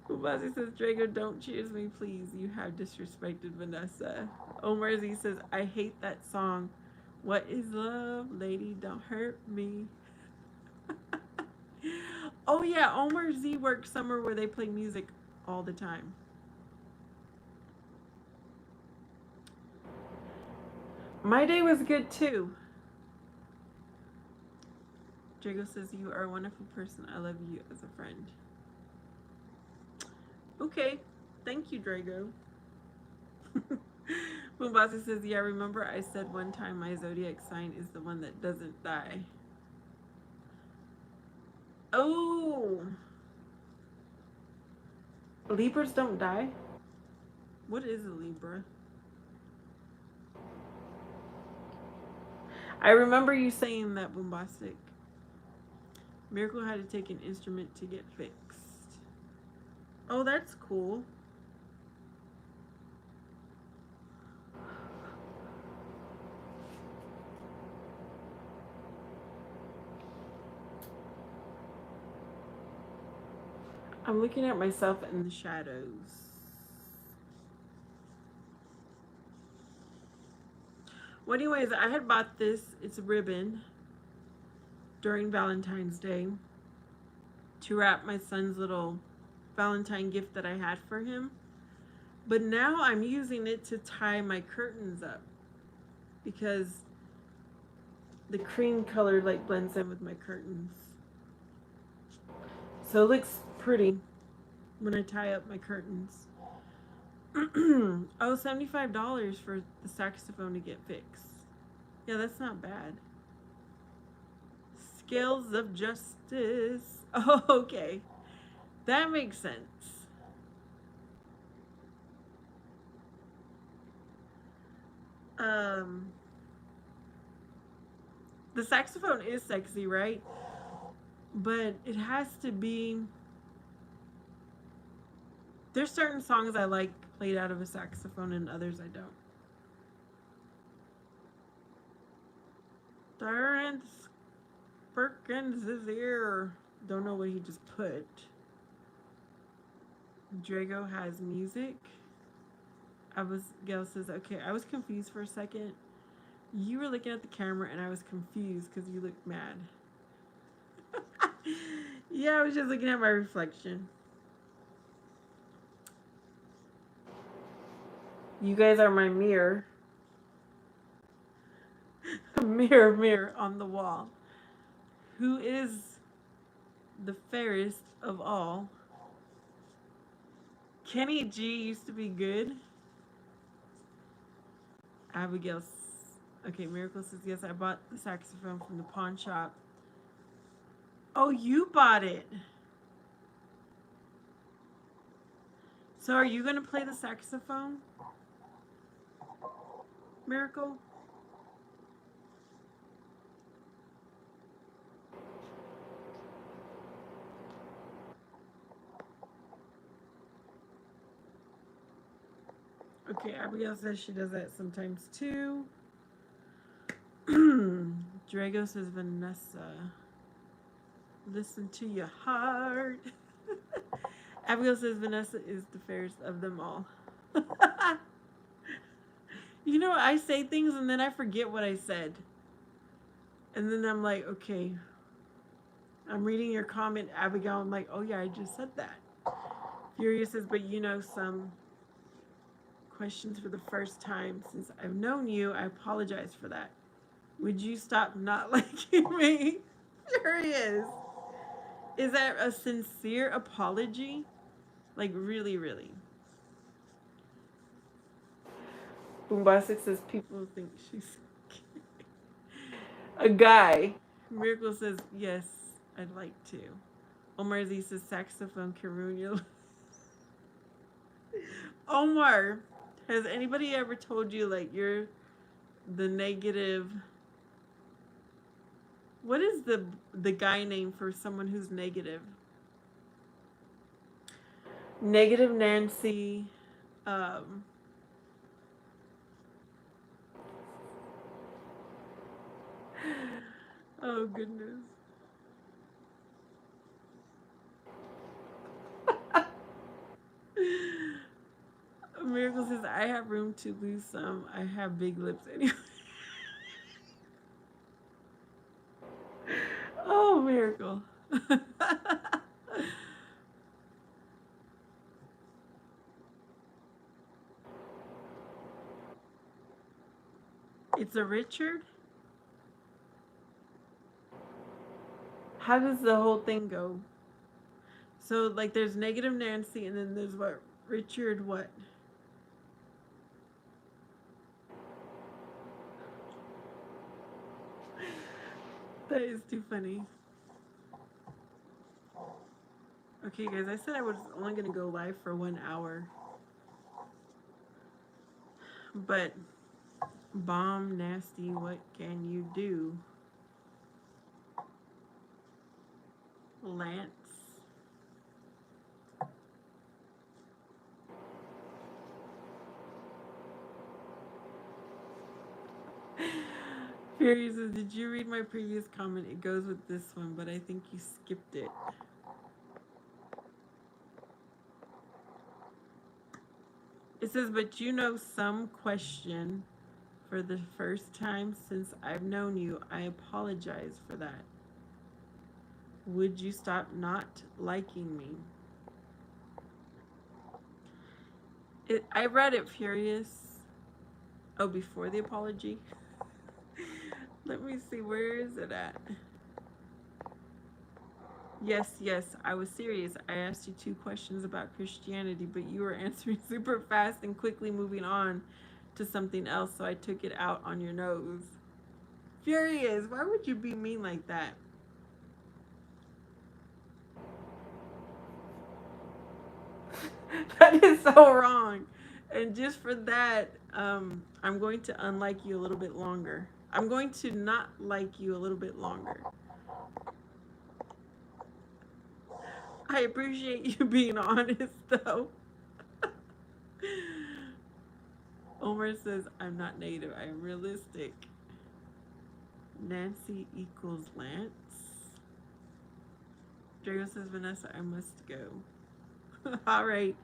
Bubasi says, Drago, don't choose me, please. You have disrespected Vanessa. Omar Z says, I hate that song. What is love? Lady, don't hurt me. Oh, yeah. Omar Z works somewhere where they play music all the time. My day was good, too. Drago says, you are a wonderful person. I love you as a friend. Okay. Thank you, Drago. Mumbasa says, yeah, remember I said one time my zodiac sign is the one that doesn't die. Oh. Libras don't die? What is a Libra? I remember you saying that, Bombastic. Miracle had to take an instrument to get fixed. Oh, that's cool. I'm looking at myself in the shadows. Well, anyways, I had bought this. It's a ribbon during Valentine's Day to wrap my son's little Valentine gift that I had for him. But now I'm using it to tie my curtains up because the cream color like blends in with my curtains. So it looks pretty when I tie up my curtains. Oh, $75 for the saxophone to get fixed. Yeah, that's not bad. Scales of justice. Oh, okay. That makes sense. Um, the saxophone is sexy, right? But it has to be. There's certain songs I like played out of a saxophone and others I don't. Terrence Perkins is here. Don't know what he just put. Drago has music. Gail says, okay, I was confused for a second. You were looking at the camera and I was confused because you looked mad. Yeah, I was just looking at my reflection. You guys are my mirror. Mirror, mirror on the wall. Who is the fairest of all? Kenny G used to be good. Abigail. Okay, Miracle says, yes, I bought the saxophone from the pawn shop. Oh, you bought it. So are you going to play the saxophone? Miracle? Okay, Abigail says she does that sometimes too. Drago says, Vanessa, listen to your heart. Abigail says Vanessa is the fairest of them all. You know, I say things and then I forget what I said. And then I'm like, okay. I'm reading your comment, Abigail. I'm like, oh yeah, I just said that. Furious says, but you know, some questions for the first time since I've known you. I apologize for that. Would you stop not liking me? Furious. Is that a sincere apology? Like, really, really? Boombastic says people think she's a guy. Miracle says, yes, I'd like to. Omar Z says saxophone can ruin your life. Omar, has anybody ever told you like you're the negative? What is the guy name for someone who's negative? Negative Nancy. Um, oh goodness. Miracle says I have room to lose some. I have big lips anyway. Oh, Miracle. It's a Richard? How does the whole thing go? So, like, there's negative Nancy, and then there's what? Richard, what? That is too funny. Okay, guys, I said I was only going to go live for 1 hour. But, bomb, nasty, what can you do? Lance. Furious says, did you read my previous comment? It goes with this one, but I think you skipped it. It says, but you know some question for the first time since I've known you. I apologize for that. Would you stop not liking me? I read it, Furious. Oh, before the apology? Let me see, where is it at? Yes, I was serious. I asked you 2 questions about Christianity, but you were answering super fast and quickly moving on to something else, so I took it out on your nose. Furious, why would you be mean like that? That is so wrong. And just for that, I'm going to unlike you a little bit longer. I'm going to not like you a little bit longer. I appreciate you being honest, though. Omar says, I'm not native, I am realistic. Nancy equals Lance. Drago says, Vanessa, I must go. All right.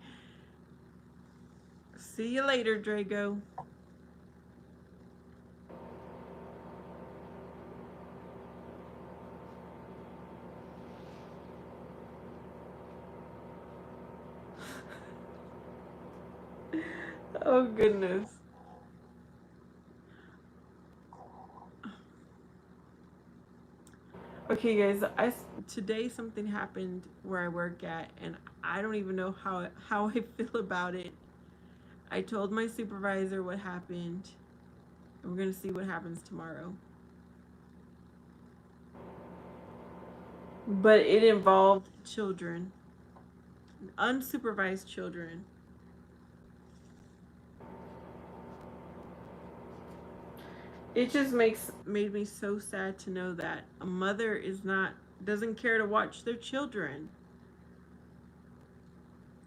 See you later, Drago. Oh, goodness. Okay, guys, today something happened where I work at, and I don't even know how I feel about it. I told my supervisor what happened. And we're gonna see what happens tomorrow. But it involved children, unsupervised children. It just made me so sad to know that a mother doesn't care to watch their children.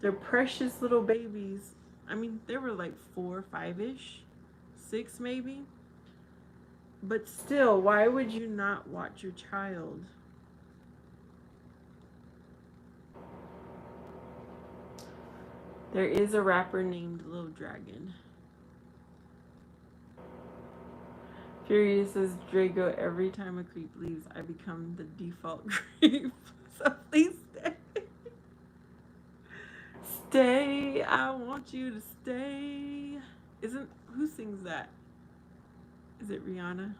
They're precious little babies. I mean, they were like 4, 5-ish, 6 maybe. But still, why would you not watch your child? There is a rapper named Lil Dragon. Furious says, Drago, every time a creep leaves, I become the default creep. So please stay. Stay. I want you to stay. Who sings that? Is it Rihanna?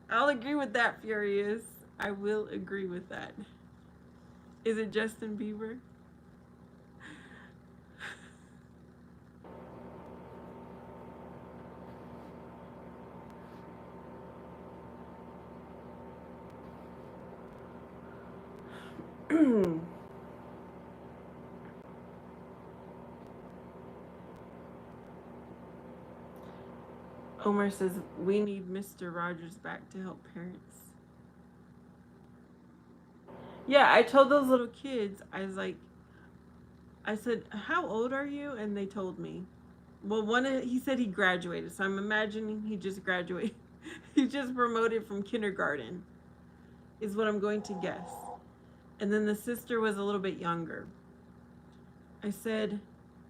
I'll agree with that, Furious. I will agree with that. Is it Justin Bieber? Omar says, we need Mr. Rogers back to help parents. Yeah, I told those little kids, I said, how old are you? And they told me. Well, he said he graduated, so I'm imagining he just graduated. He just promoted from kindergarten, is what I'm going to guess. And then the sister was a little bit younger. I said,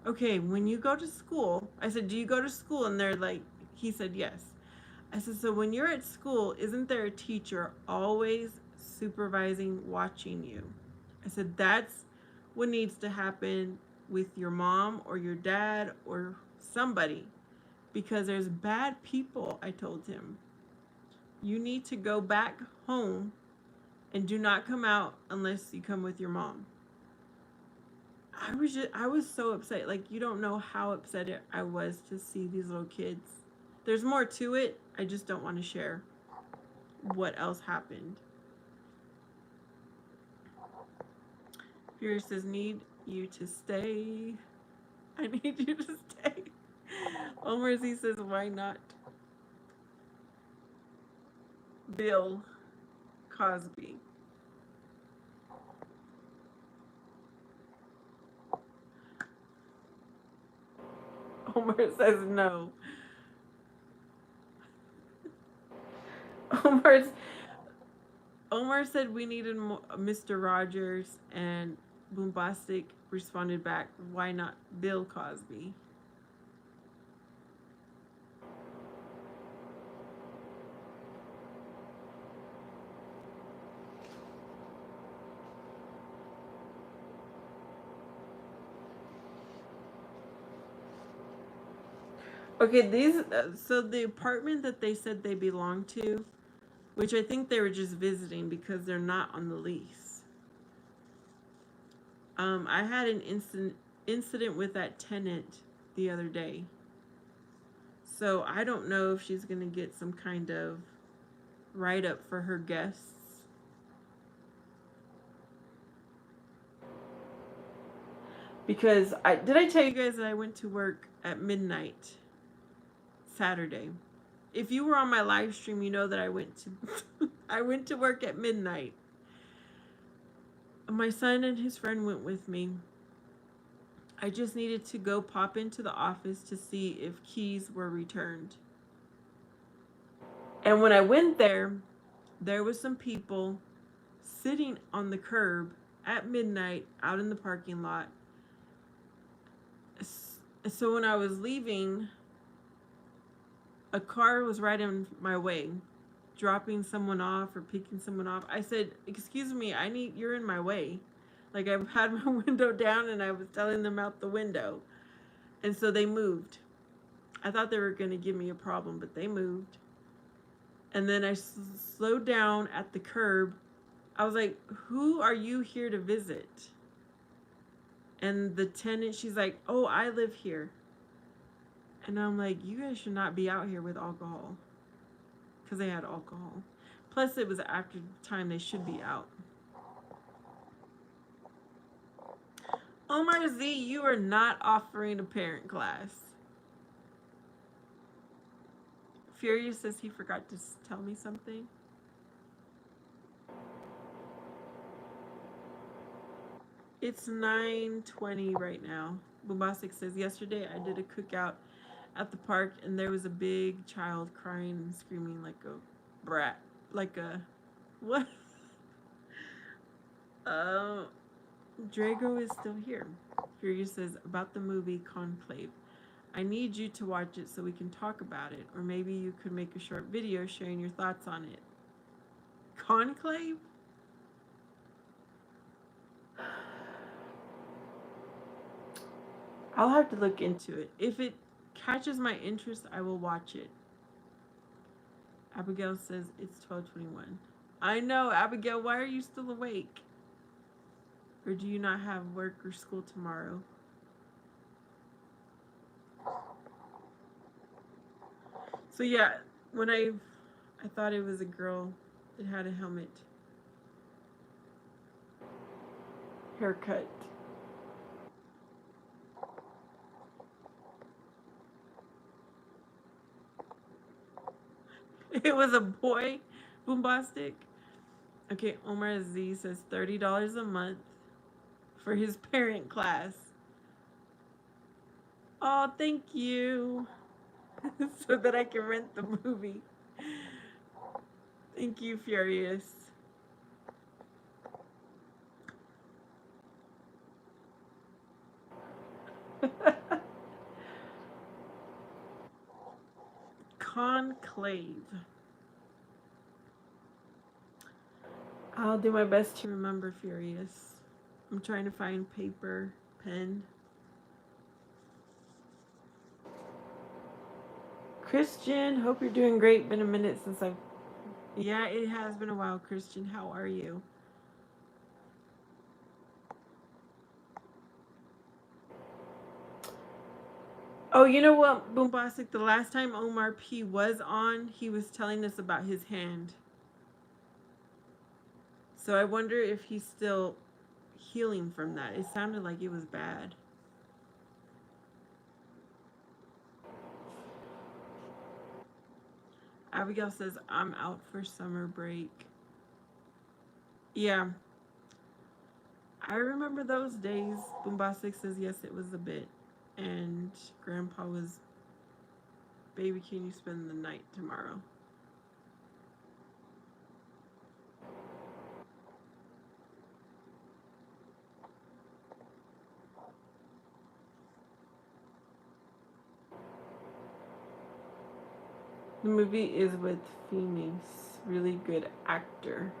okay, when you go to school, I said, do you go to school? And they're like, he said, yes. I said, so when you're at school, isn't there a teacher always supervising, watching you? I said, that's what needs to happen with your mom or your dad or somebody, because there's bad people, I told him. You need to go back home and do not come out unless you come with your mom. I was so upset. Like, you don't know how upset I was to see these little kids. There's more to it. I just don't want to share what else happened. Fury says, need you to stay. I need you to stay. Omar Z says, why not? Bill Cosby. Omar says no. Omar said we needed Mr. Rogers, and Boombastic responded back, why not Bill Cosby? Okay, so the apartment that they said they belong to, which I think they were just visiting because they're not on the lease. I had an incident with that tenant the other day. So I don't know if she's going to get some kind of write-up for her guests. Because did I tell you guys that I went to work at midnight Saturday? If you were on my live stream, you know that I went to I went to work at midnight. My son and his friend went with me. I just needed to go pop into the office to see if keys were returned. And when I went there was some people sitting on the curb at midnight out in the parking lot. So when I was leaving, a car was right in my way, dropping someone off or picking someone off. I said, "Excuse me, you're in my way." Like, I had my window down and I was telling them out the window. And so they moved. I thought they were going to give me a problem, but they moved. And then I slowed down at the curb. I was like, "Who are you here to visit?" And the tenant, she's like, "Oh, I live here." And I'm like, "You guys should not be out here with alcohol." Because they had alcohol. Plus, it was after time they should be out. Omar Z, you are not offering a parent class. Furious says he forgot to tell me something. It's 9:20 right now. Bombastic says, yesterday I did a cookout at the park and there was a big child crying and screaming like a brat. Like a... What? Drago is still here. Furious says, about the movie Conclave. I need you to watch it so we can talk about it. Or maybe you could make a short video sharing your thoughts on it. Conclave? I'll have to look into it. If it catches my interest, I will watch it. Abigail says it's 12:21. I know, Abigail, why are you still awake? Or do you not have work or school tomorrow? So yeah, when I thought it was a girl that had a helmet. Haircut. It was a boy. Boombastic. Okay, Omar Z says $30 a month for his parent class. Oh, thank you. So that I can rent the movie. Thank you, Furious. Conclave. I'll do my best to remember, Furious. I'm trying to find paper, pen. Christian, hope you're doing great. Been a minute since I've... Yeah, it has been a while, Christian. How are you? Oh, you know what, Boombastic? The last time Omar P was on, he was telling us about his hand. So I wonder if he's still healing from that. It sounded like it was bad. Abigail says, I'm out for summer break. Yeah. I remember those days. Boombastic says, yes, it was a bit. And Grandpa was, baby, can you spend the night tomorrow? The movie is with Phoenix, really good actor.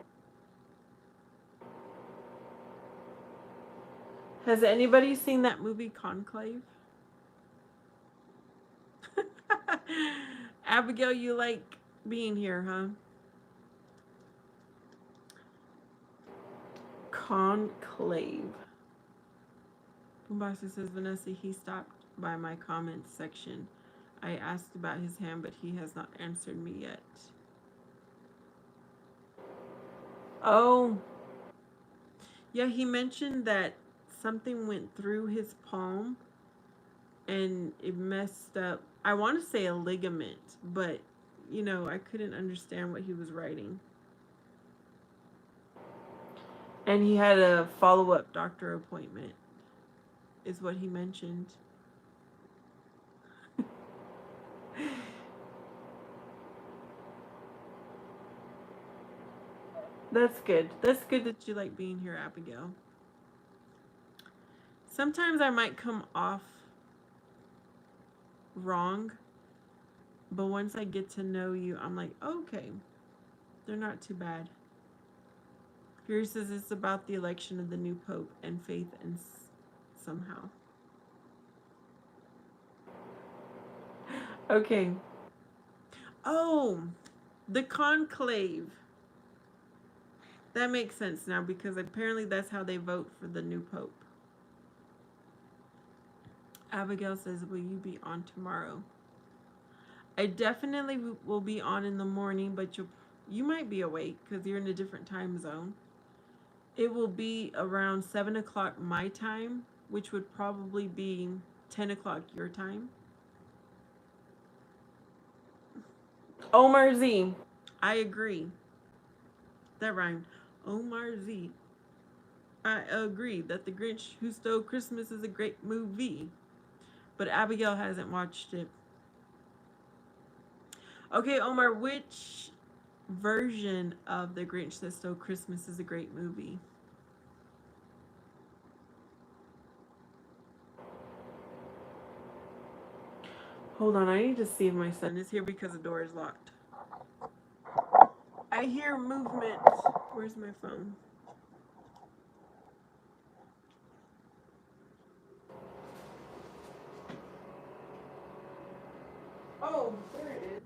Has anybody seen that movie Conclave? Abigail, you like being here, huh? Conclave. Bombastic says, Vanessa, he stopped by my comments section. I asked about his hand, but he has not answered me yet. Oh, yeah, he mentioned that something went through his palm and it messed up. I want to say a ligament, but I couldn't understand what he was writing. And he had a follow up doctor appointment, is what he mentioned. That's good. That's good that you like being here, Abigail. Sometimes I might come off wrong, but once I get to know you, I'm like, okay, they're not too bad. Fury says it's about the election of the new pope and faith and somehow. Okay. Oh, the conclave. That makes sense now because apparently that's how they vote for the new pope. Abigail says, will you be on tomorrow? I definitely will be on in the morning, but you might be awake because you're in a different time zone. It will be around 7 o'clock my time, which would probably be 10 o'clock your time. Omar Z. I agree. That rhymed. Omar Z. I agree that The Grinch Who Stole Christmas is a great movie. But Abigail hasn't watched it. Okay, Omar, which version of The Grinch That Stole Christmas is a great movie? Hold on, I need to see if my son is here because the door is locked. I hear movement. Where's my phone? Oh, there it is.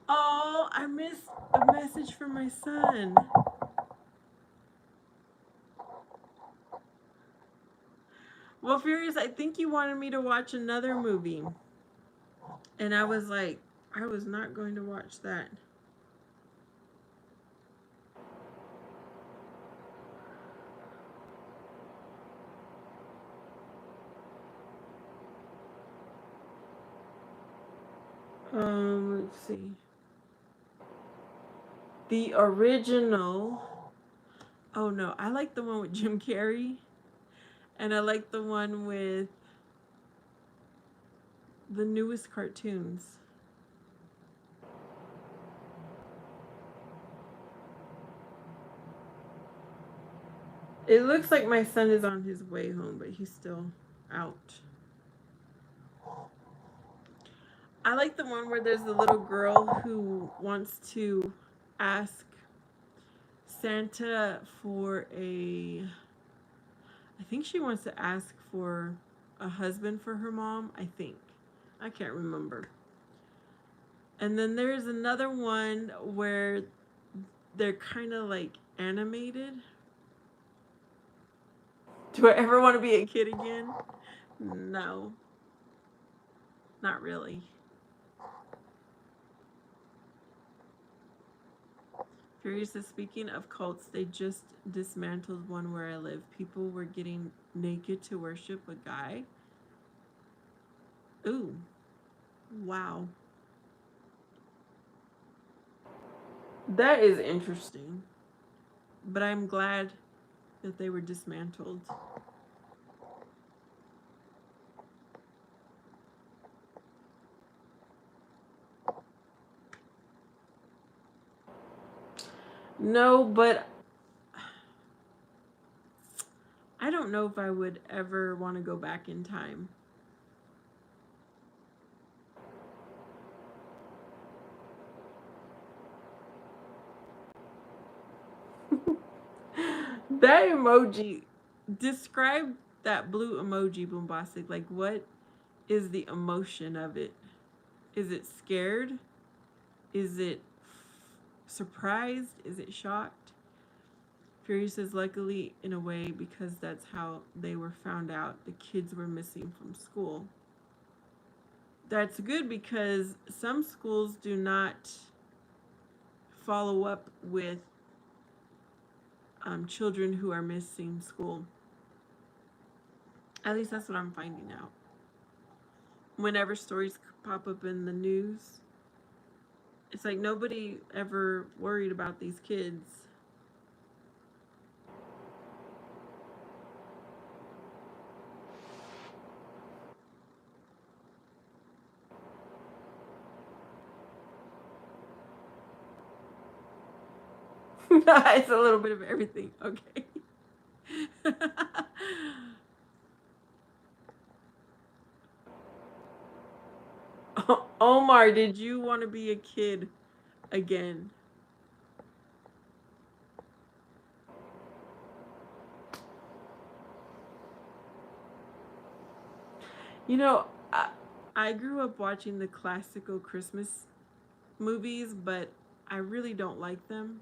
Oh, I missed a message from my son. Well, Furious, I think you wanted me to watch another movie. And I was like, I was not going to watch that. Let's see. The original. Oh no, I like the one with Jim Carrey. And I like the one with the newest cartoons. It looks like my son is on his way home, but he's still out. I like the one where there's a little girl who wants to ask Santa for I think she wants to ask for a husband for her mom, I think. I can't remember. And then there's another one where they're kind of like animated. Do I ever want to be a kid again? No. Not really. Furious says, speaking of cults, they just dismantled one where I live. People were getting naked to worship a guy. Ooh. Wow. That is interesting. But I'm glad that they were dismantled. No, but I don't know if I would ever want to go back in time. That emoji, describe that blue emoji, Bombastic. Like, what is the emotion of it? Is it scared? Is it surprised? Is it shocked? Fury says, luckily, in a way, because that's how they were found out. The kids were missing from school. That's good because some schools do not follow up with children who are missing school. At least that's what I'm finding out. Whenever stories pop up in the news, it's like nobody ever worried about these kids. It's a little bit of everything. Okay. Omar, did you want to be a kid again? You know, I grew up watching the classical Christmas movies, but I really don't like them.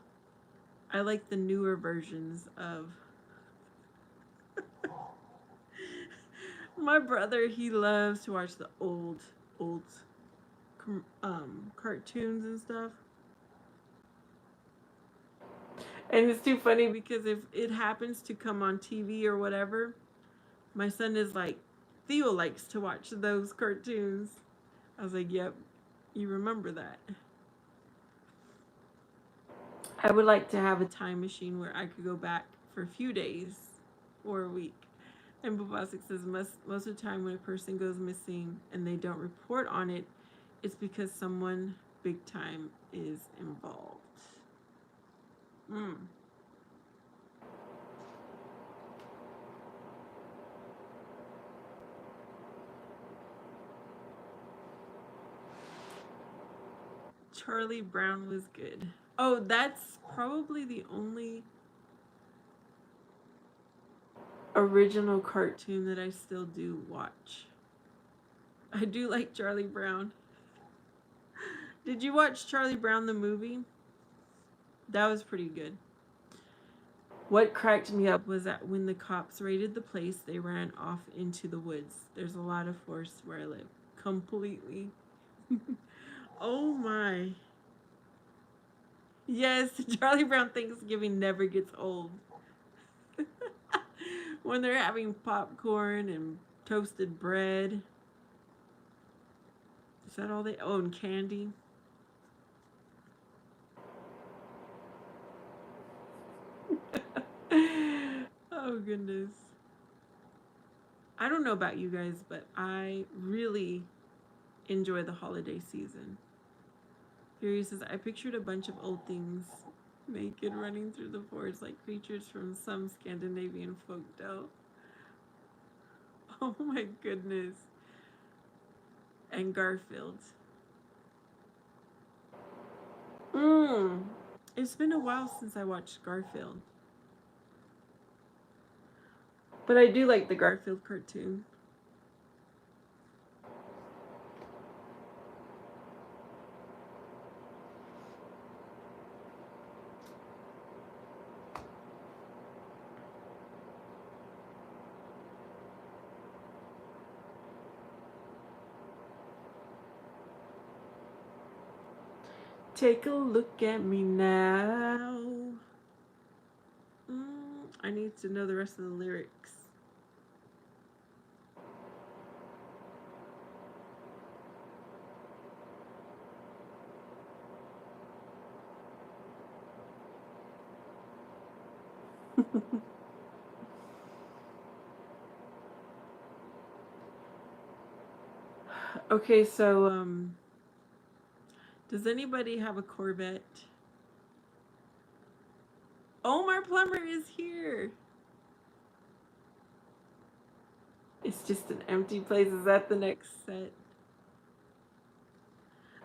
I like the newer versions of. My brother, he loves to watch the old cartoons and stuff. And it's too funny because if it happens to come on TV or whatever, my son is like, Theo likes to watch those cartoons. I was like, yep, you remember that. I would like to have a time machine where I could go back for a few days or a week. And Bubasik says most of the time when a person goes missing and they don't report on it, it's because someone big time is involved. Mm. Charlie Brown was good. Oh, that's probably the only original cartoon that I still do watch. I do like Charlie Brown. Did you watch Charlie Brown the movie? That was pretty good. What cracked me up was that when the cops raided the place, they ran off into the woods. There's a lot of forest where I live. Completely. Oh my. Yes, Charlie Brown Thanksgiving never gets old. When they're having popcorn and toasted bread. Is that all they own? Candy? Oh, goodness. I don't know about you guys, but I really enjoy the holiday season. Fury says, I pictured a bunch of old things naked running through the forest like creatures from some Scandinavian folk tale. Oh my goodness. And Garfield. It's been a while since I watched Garfield. But I do like the Garfield cartoon. Take a look at me now. I need to know the rest of the lyrics. Okay, so does anybody have a Corvette? Omar Plumber is here. It's just an empty place. Is that the next set?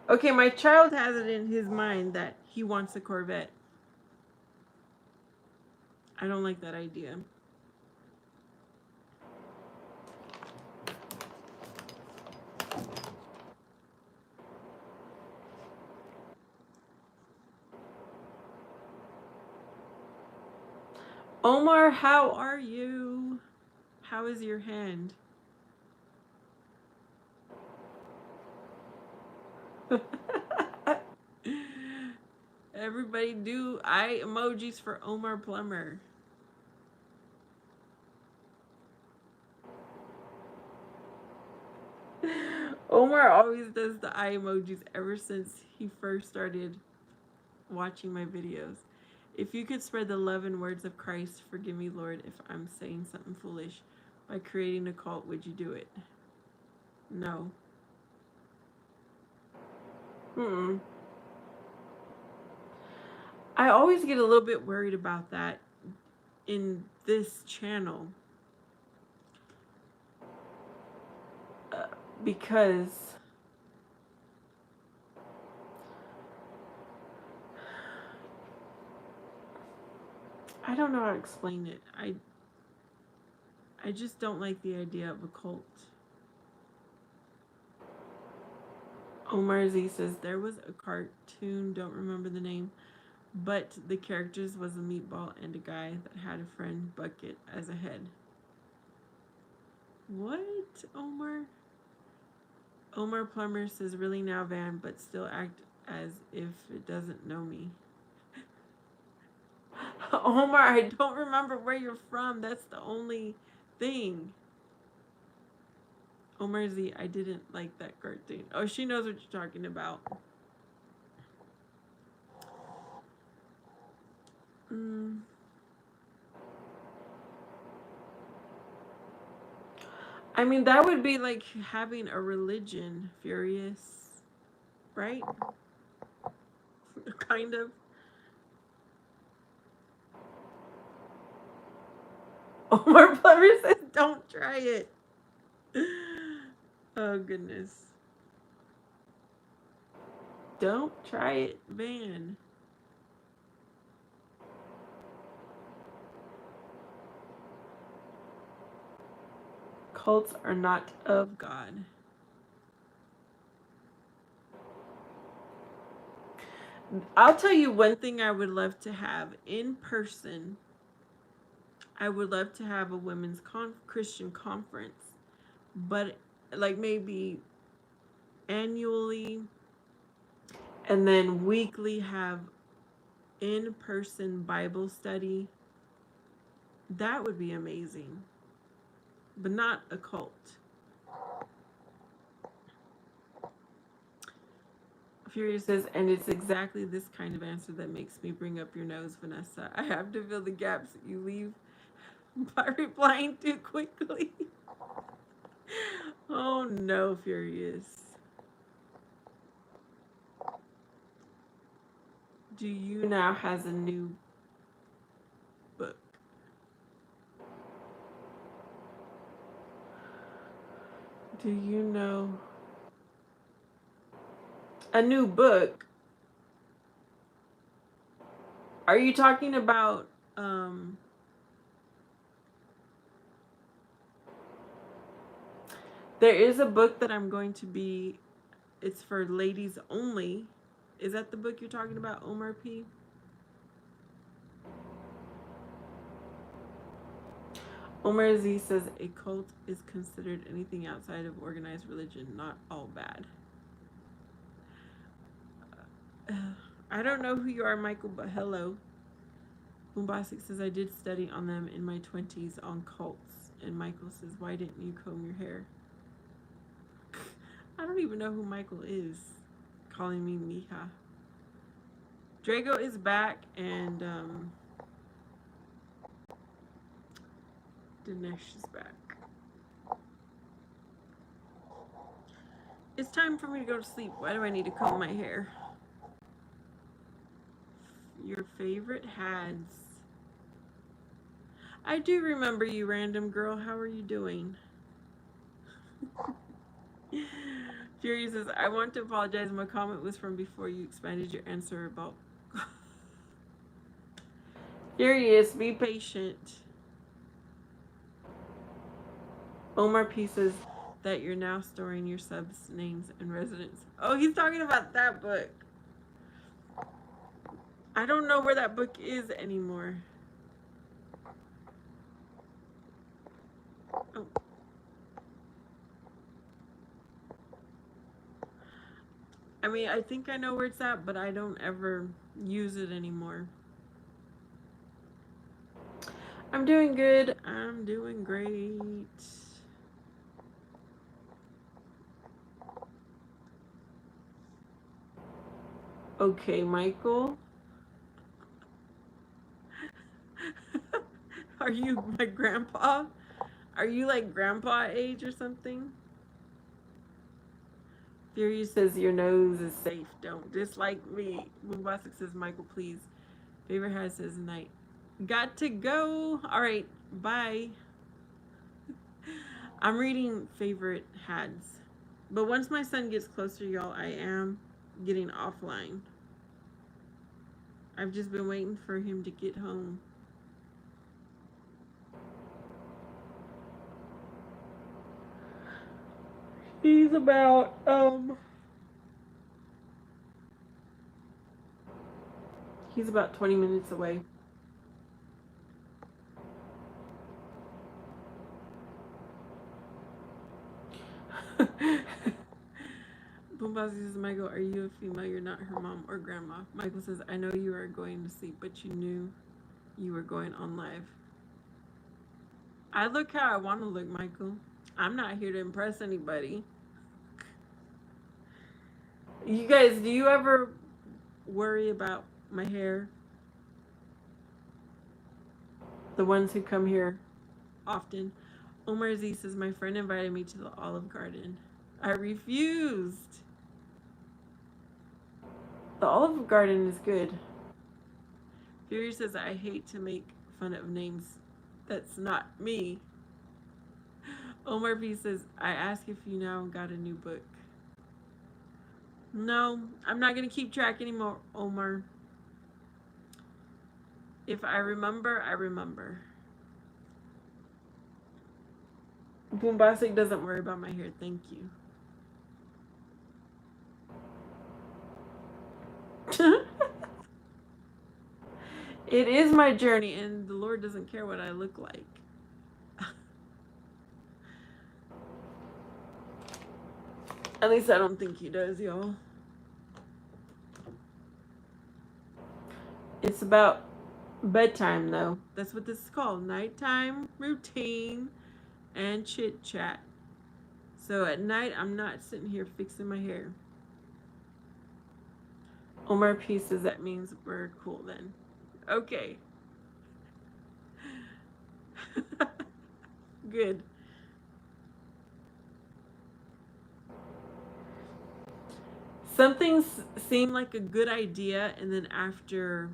Okay, my child has it in his mind that he wants a Corvette. I don't like that idea. Omar, how are you? How is your hand? Everybody do eye emojis for Omar Plummer. Omar always does the eye emojis ever since he first started watching my videos. If you could spread the love and words of Christ, forgive me, Lord, if I'm saying something foolish, by creating a cult, would you do it? No. I always get a little bit worried about that in this channel. Because I don't know how to explain it. I just don't like the idea of a cult. Omar Z says there was a cartoon, don't remember the name, but the characters was a meatball and a guy that had a friend Bucket as a head. What, Omar? Omar Plummer says, really now, Van, but still act as if it doesn't know me. Omar, I don't remember where you're from. That's the only thing. Omar Z, I didn't like that cartoon. Oh, she knows what you're talking about. I mean, that would be like having a religion, Furious. Right? Kind of. Omar Plummer says, don't try it. Oh, goodness. Don't try it, Van. Cults are not of God. I'll tell you one thing I would love to have in person. I would love to have a women's Christian conference, but like maybe annually and then weekly have in-person Bible study. That would be amazing, but not a cult. Furious says, and it's exactly this kind of answer that makes me bring up your nose, Vanessa. I have to fill the gaps that you leave by replying too quickly. Oh no, Furious. Do you now has a new book? Do you know a new book? Are you talking about there is a book that I'm going to be, it's for ladies only. Is that the book you're talking about, Omar P? Omar Z says a cult is considered anything outside of organized religion, not all bad. I don't know who you are, Michael, but hello. Bombastic says I did study on them in my 20s on cults. And Michael says, why didn't you comb your hair? I don't even know who Michael is calling me Mija. Drago is back, and Dinesh is back. It's time for me to go to sleep. Why do I need to comb my hair? Your favorite Hads. I do remember you, random girl. How are you doing? Fury says, I want to apologize. My comment was from before you expanded your answer about... Furious, be patient. Omar P says that you're now storing your subs' names and residence. Oh, he's talking about that book. I don't know where that book is anymore. I mean, I think I know where it's at, but I don't ever use it anymore. I'm doing good. I'm doing great. Okay, Michael. Are you my grandpa? Are you like grandpa age or something? Fury says your nose is safe. Don't dislike me. Bombastic says Michael, please. Favorite hat says night. Got to go. All right, bye. I'm reading favorite hads. But once my son gets closer, y'all, I am getting offline. I've just been waiting for him to get home. He's about he's about 20 minutes away. Boombox says, Michael, are you a female? You're not her mom or grandma. Michael says, I know you are going to sleep, but you knew you were going on live. I look how I want to look, Michael. I'm not here to impress anybody. You guys, do you ever worry about my hair? The ones who come here often. Omar Z says, my friend invited me to the Olive Garden. I refused. The Olive Garden is good. Fury says, I hate to make fun of names. That's not me. Omar P says, I ask if you now got a new book. No, I'm not going to keep track anymore, Omar. If I remember, I remember. Boombastic doesn't worry about my hair. Thank you. It is my journey, and the Lord doesn't care what I look like. At least I don't think he does, y'all. It's about bedtime, though. That's what this is called. Nighttime routine and chit chat. So at night, I'm not sitting here fixing my hair. Omar P says that means we're cool then. Okay. Good. Some things seem like a good idea, and then after,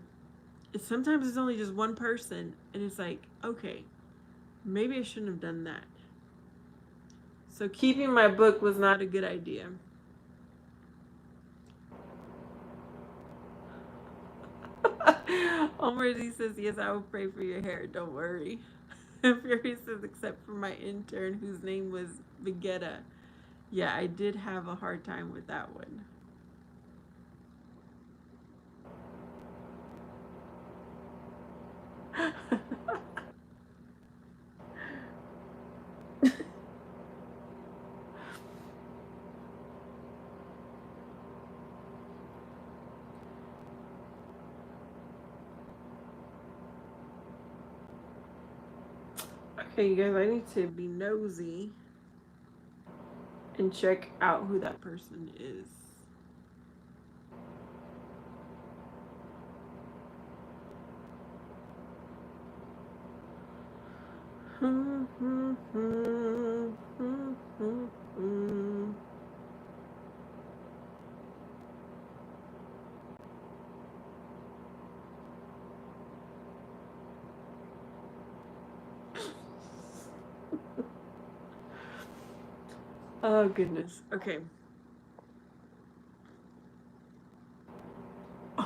sometimes it's only just one person, and it's like, okay, maybe I shouldn't have done that. So keeping my book was not a good idea. Omar Z says, yes, I will pray for your hair. Don't worry. Fury says, except for my intern whose name was Vegeta. Yeah, I did have a hard time with that one. Okay, you guys, I need to be nosy and check out who that person is. Oh, goodness. Okay.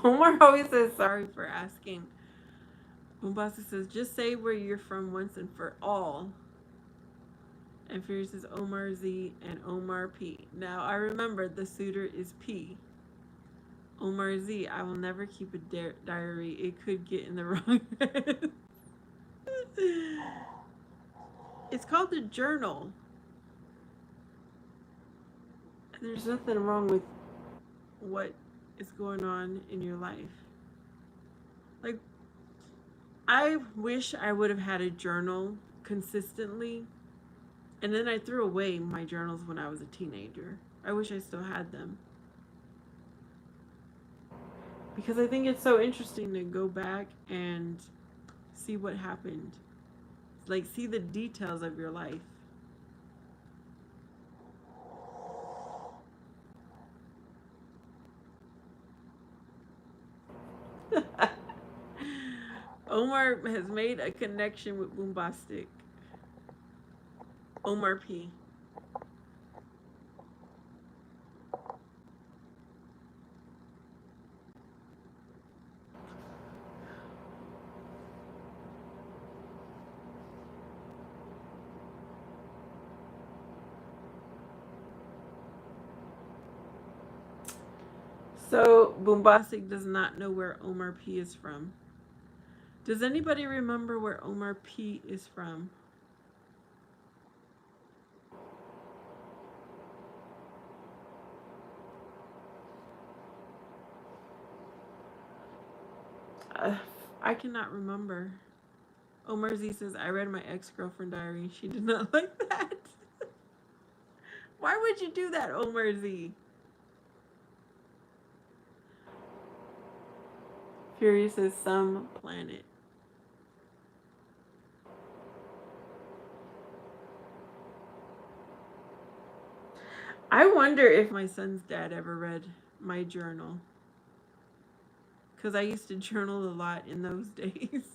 Omar always says sorry for asking. Umbasa says, just say where you're from once and for all. And Fury says Omar Z and Omar P. Now I remember the suitor is P. Omar Z, I will never keep a diary. It could get in the wrong hands. It's called a journal. There's nothing wrong with what is going on in your life. Like, I wish I would have had a journal consistently, and then I threw away my journals when I was a teenager. I wish I still had them because I think it's so interesting to go back and see what happened. Like, see the details of your life. Omar has made a connection with Boombastic. Omar P. So Boombastic does not know where Omar P is from. Does anybody remember where Omar P is from? Uh, I cannot remember. Omar Z says, I read my ex girlfriend diary. She did not like that. Why would you do that, Omar Z? Fury says, some planet. I wonder if my son's dad ever read my journal. Because I used to journal a lot in those days.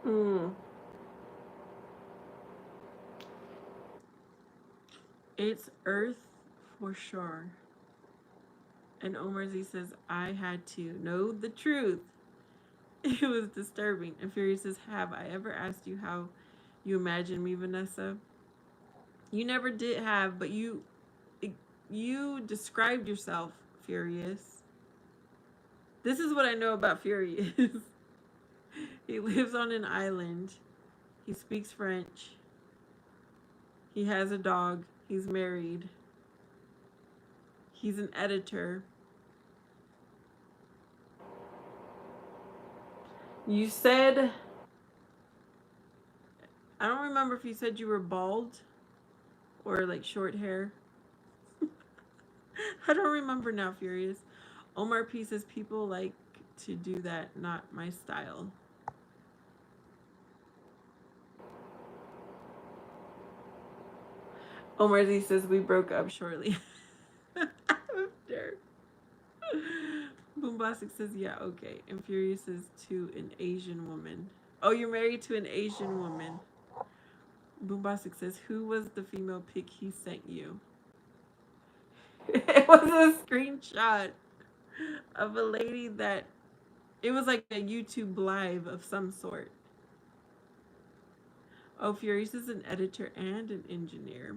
Hmm. It's Earth for sure. And Omar Z says, I had to know the truth. It was disturbing. And Fury says, have I ever asked you how you imagine me, Vanessa? You never did have, but you described yourself, Furious. This is what I know about Furious. He lives on an island. He speaks French. He has a dog. He's married. He's an editor. You said, I don't remember if you said you were bald or like short hair. I don't remember now, Furious. Omar P says people like to do that, not my style. Omar Z says we broke up shortly after. Boombastic says, yeah, okay. And Furious says to an Asian woman. Oh, you're married to an Asian woman. Boombastic says, who was the female pic he sent you? It was a screenshot of a lady that it was like a YouTube live of some sort. Oh, Furious is an editor and an engineer.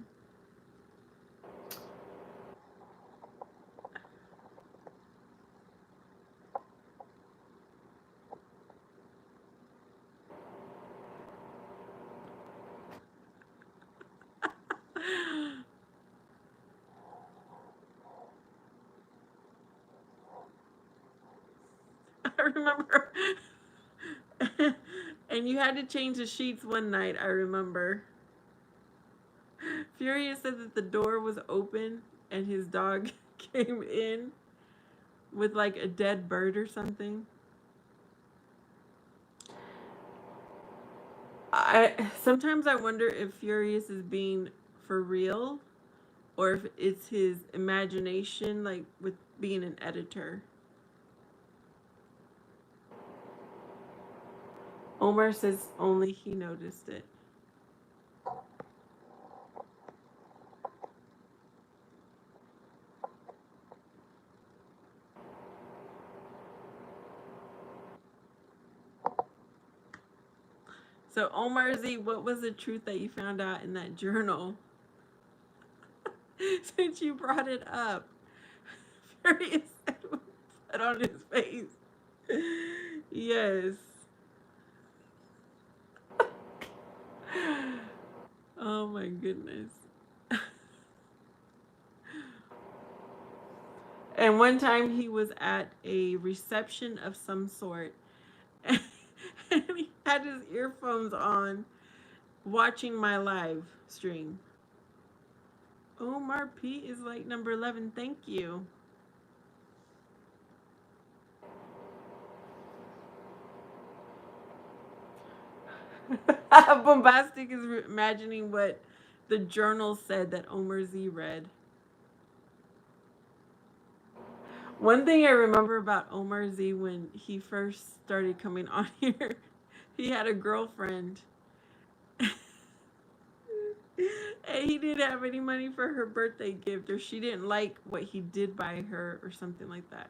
I remember. And you had to change the sheets one night, I remember. Furious said that the door was open and his dog came in with like a dead bird or something. I sometimes I wonder if Furious is being for real or if it's his imagination, like with being an editor. Omar says only he noticed it. So Omar Z, what was the truth that you found out in that journal? Since you brought it up. Furious put on his face. Yes. Oh my goodness. And one time he was at a reception of some sort and he had his earphones on watching my live stream. Omar P is like number 11. Thank you. Bombastic is imagining what the journal said that Omar Z read. One thing I remember about Omar Z when he first started coming on here, he had a girlfriend. And he didn't have any money for her birthday gift, or she didn't like what he did by her, or something like that.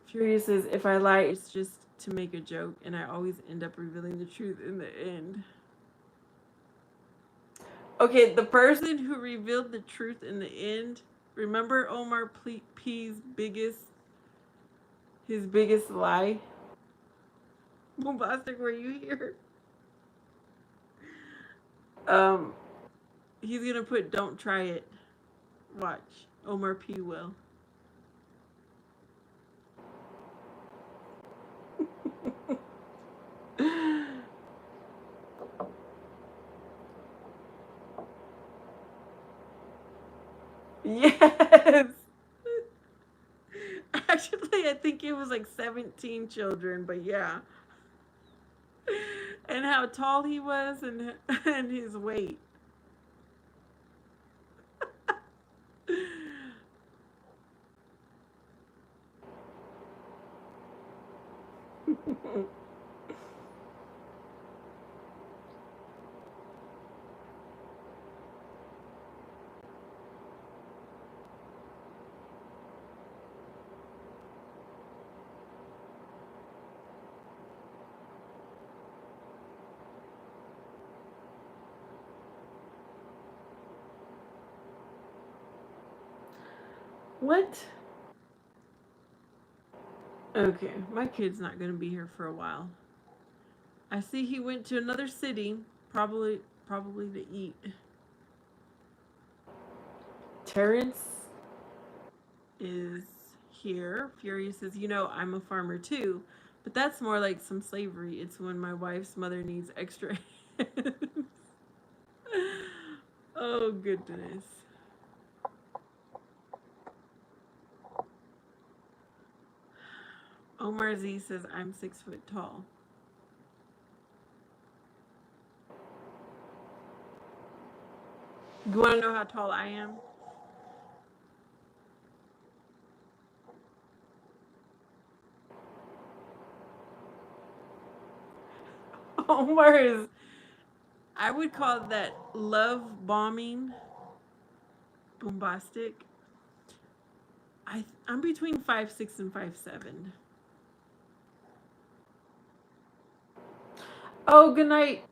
Furious says, if I lie, it's just to make a joke, and I always end up revealing the truth in the end. Okay, the person who revealed the truth in the end, remember Omar P's biggest lie? Bombastic, were you here? Um, he's gonna put "Don't try it." Watch, Omar P will. Yes. Actually, I think it was like 17 children, but yeah. And how tall he was and his weight. What? Okay, my kid's not gonna be here for a while. I see he went to another city, probably to eat. Terrence is here. Furious says, I'm a farmer too, but that's more like some slavery. It's when my wife's mother needs extra hands. Oh goodness. Omar Z says I'm 6 foot tall. You want to know how tall I am? Omar is, I would call that love bombing. Bombastic. I'm between 5'6" and 5'7". Oh, good night,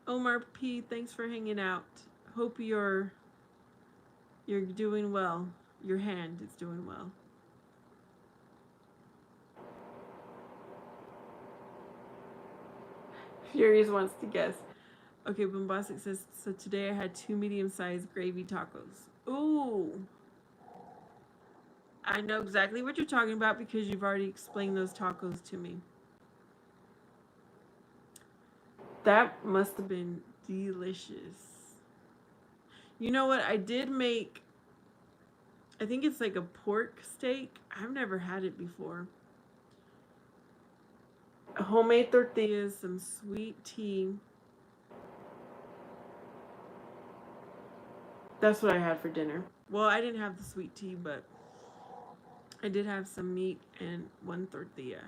Omar P. Thanks for hanging out. Hope you're doing well. Your hand is doing well. Furious wants to guess. Okay, Bombastic says, so today I had 2 medium-sized gravy tacos. Ooh. I know exactly what you're talking about because you've already explained those tacos to me. That must have been delicious. You know what? I did make, I think it's like a pork steak. I've never had it before. Homemade tortillas, some sweet tea. That's what I had for dinner. Well, I didn't have the sweet tea, but I did have some meat and 1 tortilla.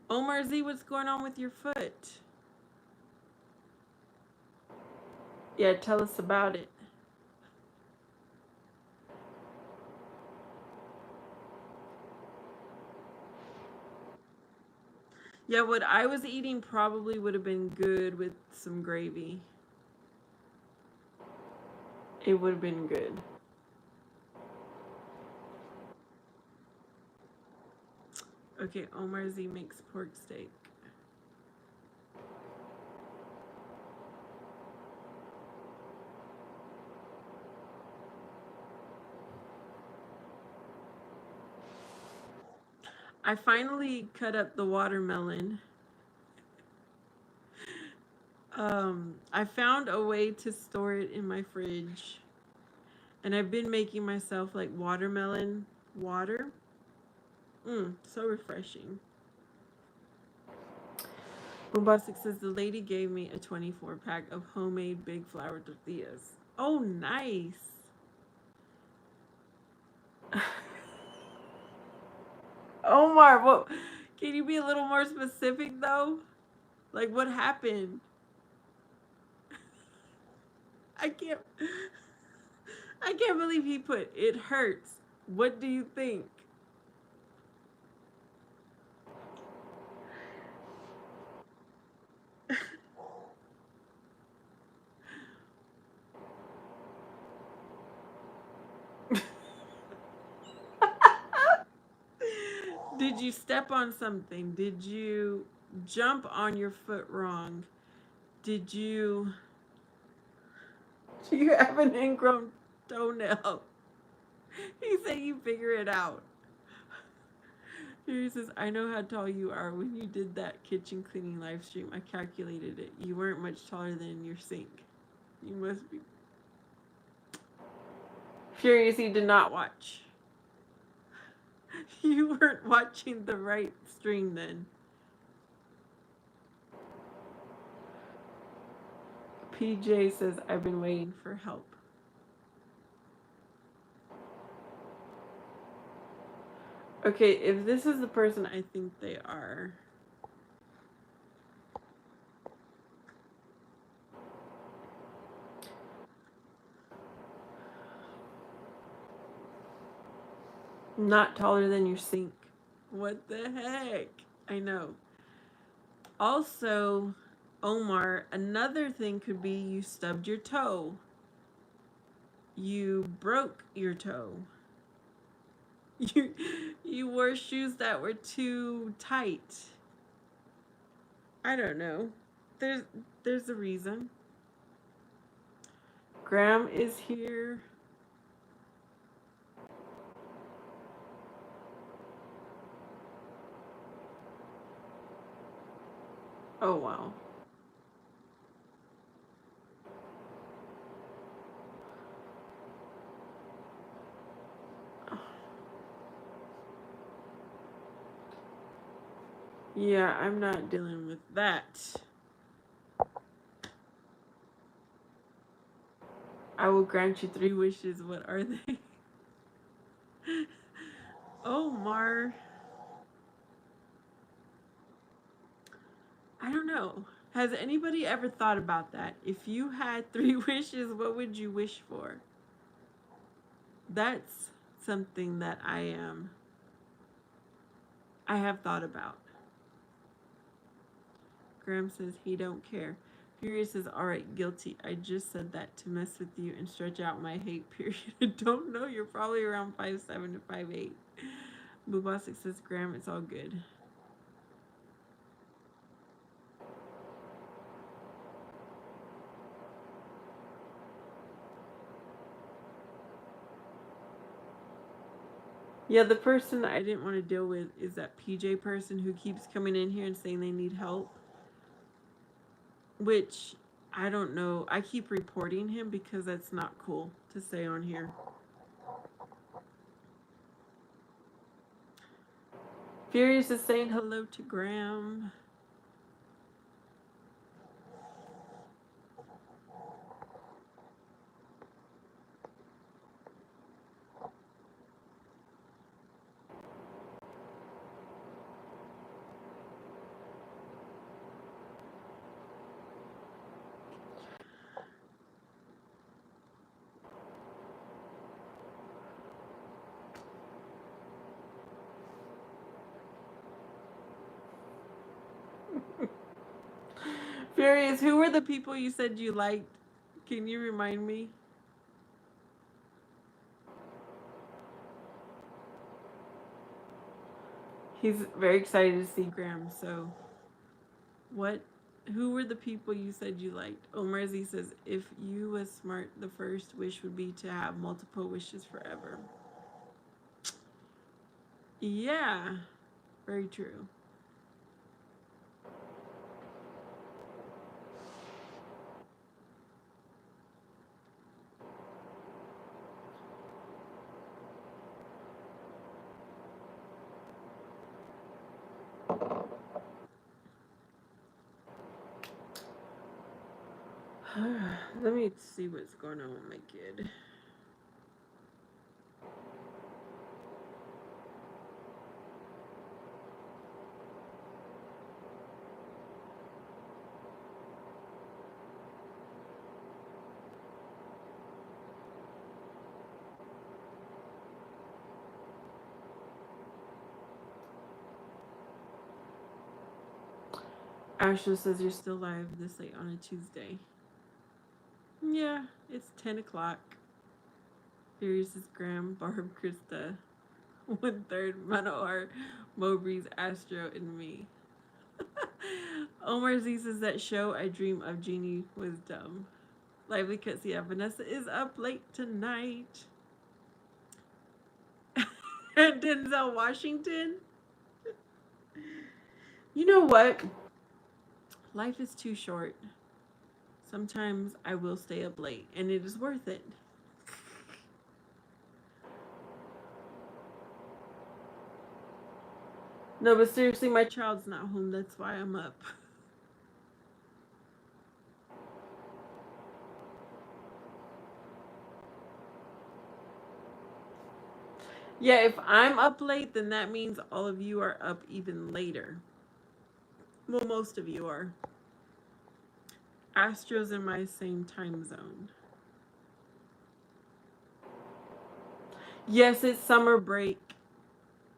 Omar Z, what's going on with your foot? Yeah, tell us about it. Yeah, what I was eating probably would have been good with some gravy. It would have been good. Okay, Omar Z makes pork steak. I finally cut up the watermelon. I found a way to store it in my fridge. And I've been making myself like watermelon water. So refreshing. Bombastic says the lady gave me a 24 pack of homemade big flour tortillas. Oh, nice. Omar, what? Can you be a little more specific though? Like what happened? I can't. I can't believe he put it hurts. What do you think? Did you step on something? Did you jump on your foot wrong? Did you do you have an ingrown toenail? He said you figure it out. He says, I know how tall you are. When you did that kitchen cleaning live stream, I calculated it. You weren't much taller than your sink. You must be furious he did not watch. You weren't watching the right stream then. PJ says, I've been waiting for help. Okay, if this is the person I think they are. Not taller than your sink. What the heck? I know. Also, Omar, another thing could be you stubbed your toe. You broke your toe. You wore shoes that were too tight. I don't know. There's a reason. Graham is here. Oh wow. Yeah, I'm not dealing with that. I will grant you 3 wishes. What are they? Omar. I don't know. Has anybody ever thought about that? If you had 3 wishes, what would you wish for? That's something that I have thought about. Graham says he don't care. Furious says, all right, guilty. I just said that to mess with you and stretch out my hate period. Don't know. You're probably around 5'7" to 5'8". Bubasik says, Graham, it's all good. Yeah, the person I didn't want to deal with is that PJ person who keeps coming in here and saying they need help. Which, I don't know. I keep reporting him because that's not cool to say on here. Furious is saying hello to Graham. Darius, who were the people you said you liked? Can you remind me? He's very excited to see Graham, so what who were the people you said you liked? Omar Z says, if you was smart, the first wish would be to have multiple wishes forever. Yeah, very true. Let me see what's going on with my kid. Ashley says you're still live this late on a Tuesday. Yeah, it's 10 o'clock. Here's is Graham, Barb, Krista, 1/3, Manohar, Mowbreeze, Astro, and me. Omar Z says that show I Dream of Jeannie was dumb. Lively Cuts, yeah, Vanessa is up late tonight. And Denzel Washington. You know what? Life is too short. Sometimes I will stay up late, and it is worth it. No, but seriously, my child's not home. That's why I'm up. Yeah, if I'm up late, then that means all of you are up even later. Well, most of you are. Astro's in my same time zone. Yes, it's summer break.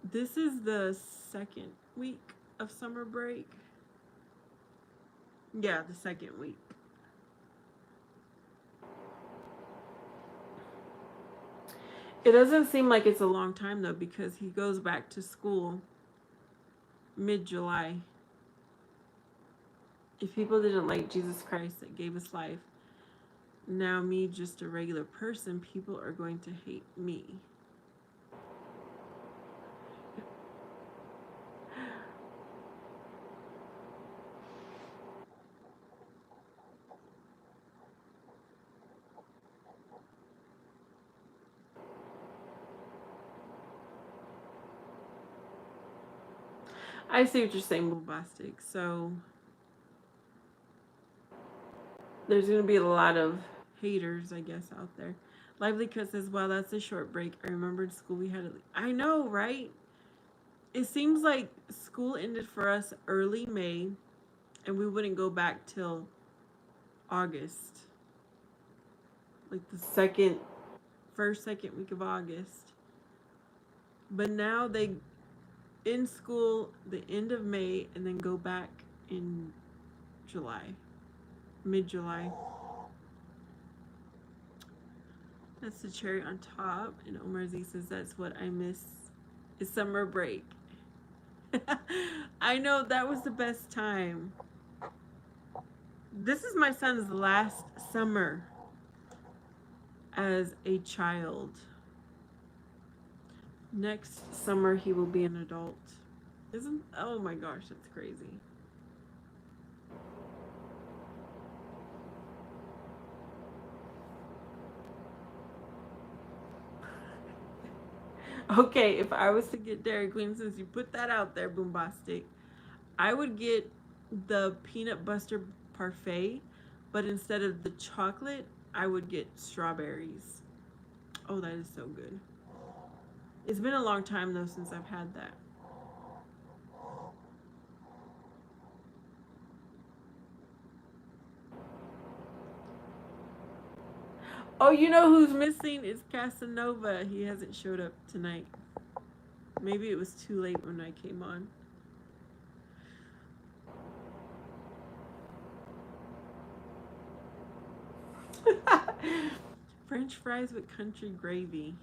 This is the second week of summer break. Yeah, the second week. It doesn't seem like it's a long time though, because he goes back to school mid-July. If people didn't like Jesus Christ that gave us life, now me, just a regular person, people are going to hate me. I see what you're saying, Bombastic. So there's going to be a lot of haters, I guess, out there. Lively Cut says, "Wow, that's a short break. I remembered school we had it. I know, right? It seems like school ended for us early May, and we wouldn't go back till August, like the second week of August. But now they in school the end of May and then go back in July, mid-July. That's the cherry on top. And Omar Z says that's what I miss is summer break. I know, that was the best time. This is my son's last summer as a child. Next summer he will be an adult. Isn't, oh my gosh, that's crazy. Okay, if I was to get Dairy Queen, since you put that out there, Boombastic, I would get the peanut butter parfait, but instead of the chocolate, I would get strawberries. Oh, that is so good. It's been a long time though since I've had that. Oh, you know who's missing is Casanova. He hasn't showed up tonight. Maybe it was too late when I came on. French fries with country gravy.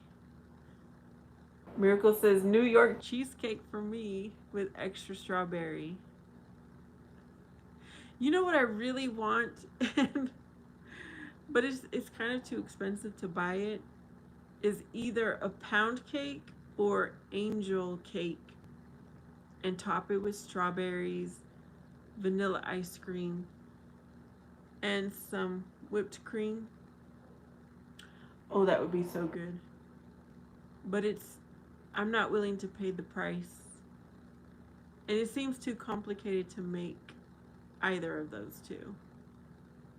Miracle says New York cheesecake for me with extra strawberry. You know what I really want, but it's kind of too expensive to buy it. Is either a pound cake or angel cake, and top it with strawberries, vanilla ice cream, and some whipped cream. Oh, that would be so good. But I'm not willing to pay the price. And it seems too complicated to make either of those two.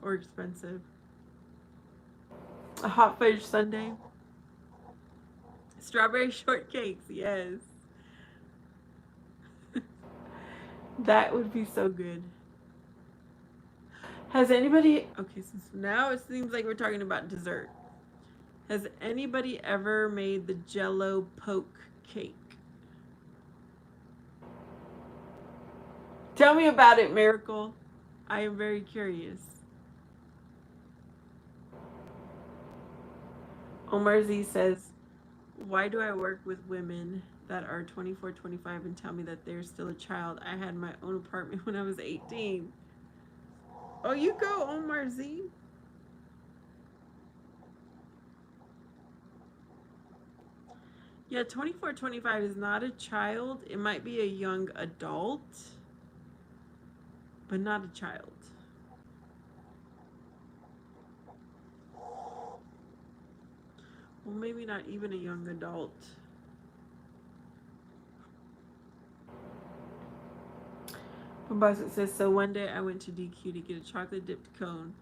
Or expensive. A hot fudge sundae. Strawberry shortcakes, yes. That would be so good. Has anybody... Okay, so now it seems like we're talking about dessert. Has anybody ever made the Jello poke cake? Tell me about it, Miracle. I am very curious. Omar Z says, why do I work with women that are 24, 25 and tell me that they're still a child? I had my own apartment when I was 18. Oh, you go, Omar Z. Yeah, 24, 25 is not a child. It might be a young adult, but not a child. Well, maybe not even a young adult. Bombastic says, so one day I went to DQ to get a chocolate dipped cone,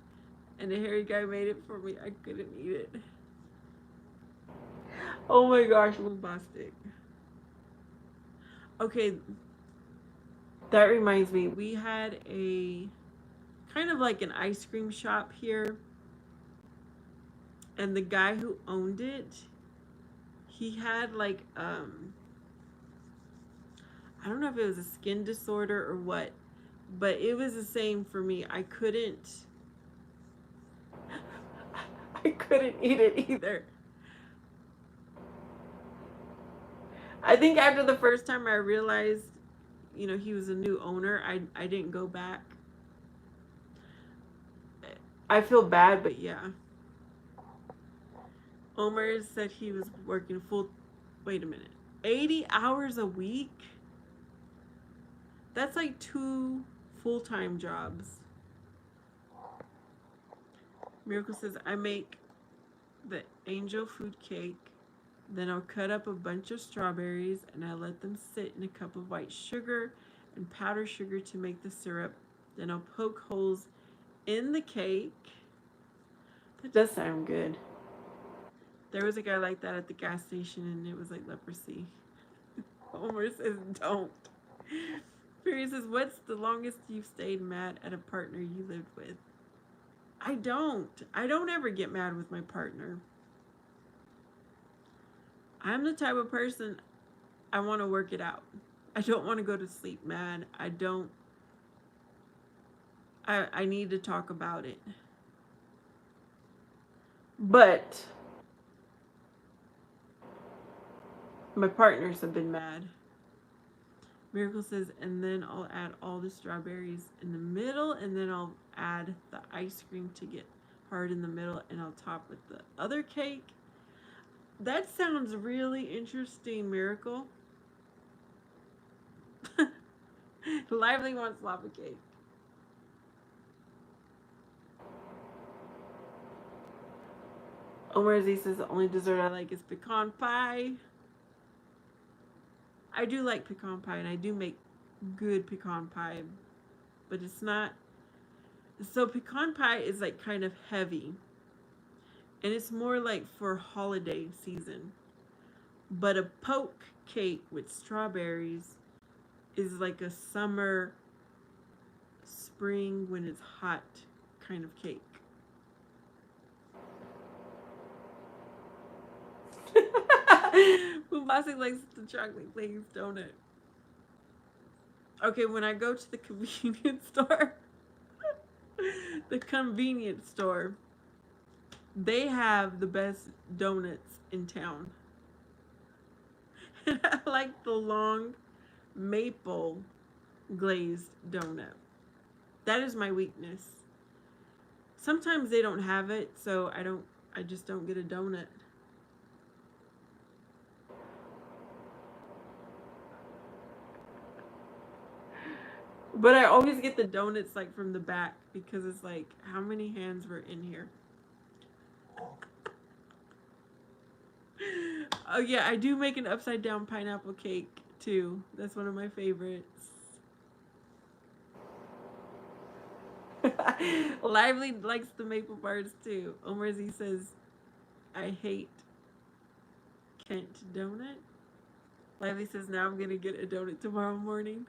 and the hairy guy made it for me. I couldn't eat it. Oh my gosh, Bombastic. Okay, that reminds me, we had a kind of like an ice cream shop here, and the guy who owned it, he had like I don't know if it was a skin disorder or what, but it was the same for me. I couldn't eat it either. I think after the first time I realized, you know, he was a new owner, I didn't go back. I feel bad, but yeah. Omar said he was working wait a minute, 80 hours a week? That's like 2 full-time jobs. Miracle says, I make the angel food cake, then I'll cut up a bunch of strawberries and I let them sit in a cup of white sugar and powdered sugar to make the syrup. Then I'll poke holes in the cake. That does sound good. There was a guy like that at the gas station and it was like leprosy. Homer says, don't. Fury says, what's the longest you've stayed mad at a partner you lived with? I don't ever get mad with my partner. I'm the type of person, I want to work it out. I don't want to go to sleep mad. I need to talk about it. But my partners have been mad. Miracle says, and then I'll add all the strawberries in the middle, and then I'll add the ice cream to get hard in the middle, and I'll top with the other cake. That sounds really interesting, Miracle. Lively wants lava cake. Omar Z says the only dessert I like is pecan pie. I do like pecan pie, and I do make good pecan pie, but it's not. So pecan pie is like kind of heavy, and it's more like for holiday season. But a poke cake with strawberries is like a summer, spring when it's hot kind of cake. Bombastic likes the chocolate glazed donut. Okay, when I go to the convenience store, They have the best donuts in town. And I like the long maple glazed donut. That is my weakness. Sometimes they don't have it, so I just don't get a donut. But I always get the donuts like from the back because it's like how many hands were in here? Oh yeah, I do make an upside down pineapple cake too. That's one of my favorites. Lively likes the maple bars too. Omar Z says, I hate Kent donut. Lively says, now I'm gonna get a donut tomorrow morning.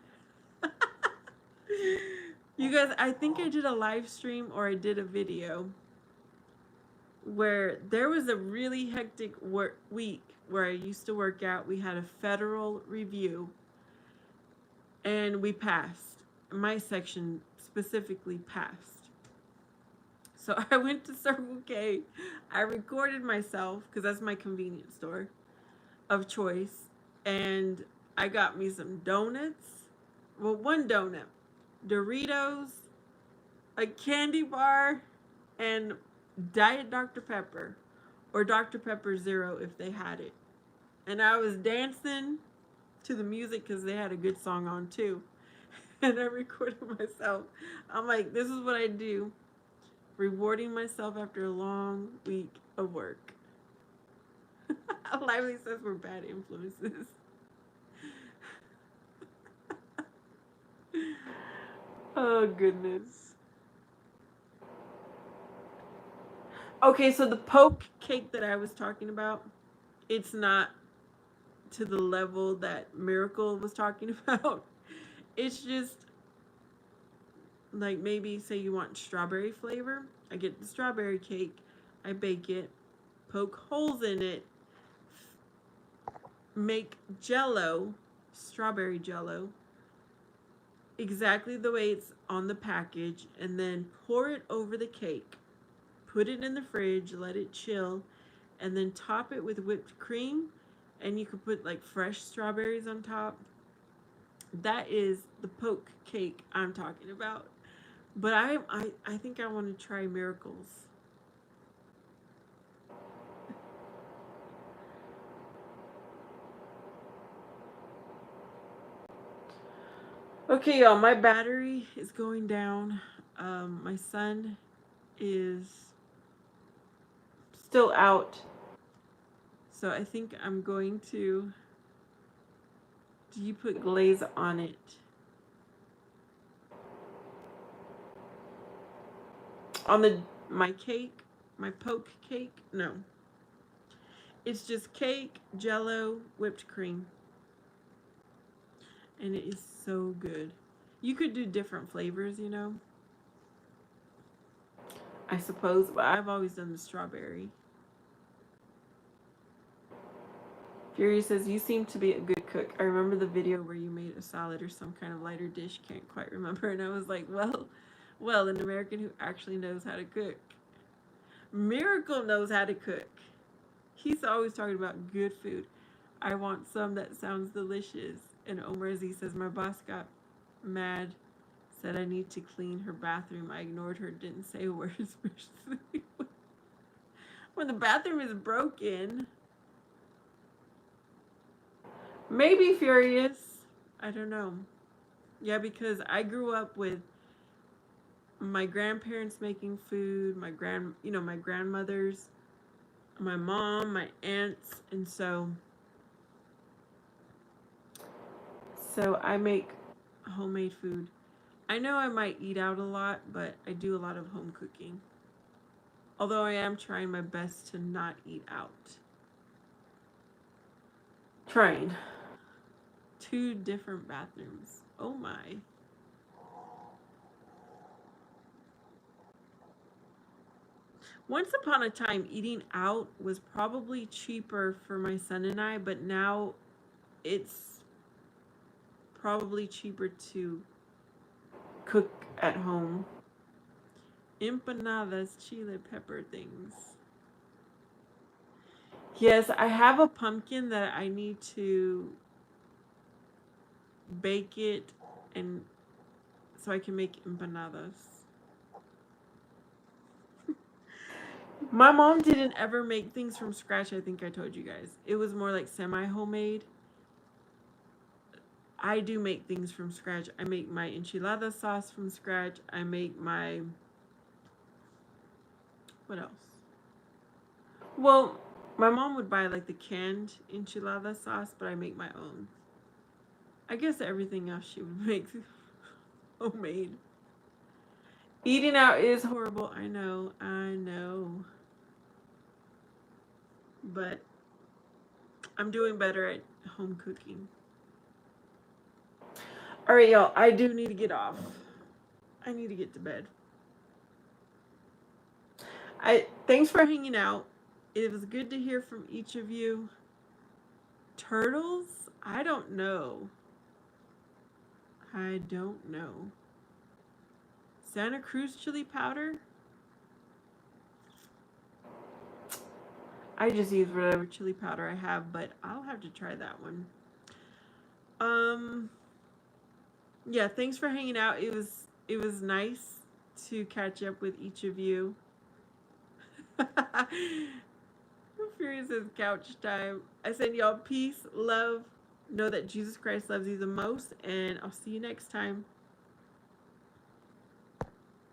You guys, I think I did a live stream or I did a video where there was a really hectic week where I used to work out. We had a federal review and we passed. My section specifically passed. So I went to Circle K. I recorded myself because that's my convenience store of choice. And I got me some donuts. Well, one donut, Doritos, a candy bar, and Diet Dr. Pepper or Dr. Pepper Zero if they had it. And I was dancing to the music because they had a good song on too. And I recorded myself. I'm like, this is what I do. Rewarding myself after a long week of work. Lively says we're bad influences. Oh, goodness. Okay, so the poke cake that I was talking about, it's not to the level that Miracle was talking about. It's just like maybe say you want strawberry flavor. I get the strawberry cake, I bake it, poke holes in it, make jello, strawberry jello, exactly the way it's on the package, and then pour it over the cake. Put it in the fridge, let it chill, and then top it with whipped cream. And you could put like fresh strawberries on top. That is the poke cake I'm talking about. But I think I want to try Miracles. Okay, y'all, my battery is going down. My son is still out. So I think I'm going to. Do you put glaze on it? On my cake, my poke cake? No. It's just cake, jello, whipped cream. And it is so good. You could do different flavors, you know. I suppose, but I've always done the strawberry. Fury says, you seem to be a good cook. I remember the video where you made a salad or some kind of lighter dish. Can't quite remember. And I was like, well, an American who actually knows how to cook. Miracle knows how to cook. He's always talking about good food. I want some that sounds delicious. And Omar Z says, my boss got mad, said I need to clean her bathroom. I ignored her, didn't say a word. When the bathroom is broken, maybe furious. I don't know. Yeah, because I grew up with my grandparents making food, my grandmothers, my mom, my aunts, and so I make homemade food. I know I might eat out a lot, but I do a lot of home cooking. Although I am trying my best to not eat out. Trying. 2 different bathrooms. Oh my. Once upon a time, eating out was probably cheaper for my son and I, but now it's probably cheaper to cook at home. Empanadas, chile pepper things. Yes, I have a pumpkin that I need to bake it and so I can make empanadas. My mom didn't ever make things from scratch. I think I told you guys. It was more like semi homemade. I do make things from scratch. I make my enchilada sauce from scratch. I make my what else? Well, my mom would buy like the canned enchilada sauce, but I make my own. I guess everything else she would make homemade. Eating out is horrible. I know. I know. But I'm doing better at home cooking. All right, y'all. I do need to get off. I need to get to bed. I thanks for hanging out. It was good to hear from each of you. Turtles? I don't know. I don't know. Santa Cruz chili powder? I just use whatever chili powder I have, but I'll have to try that one. Um yeah, thanks for hanging out. It was nice to catch up with each of you. Furious says couch time. I send y'all peace, love. Know that Jesus Christ loves you the most, and I'll see you next time.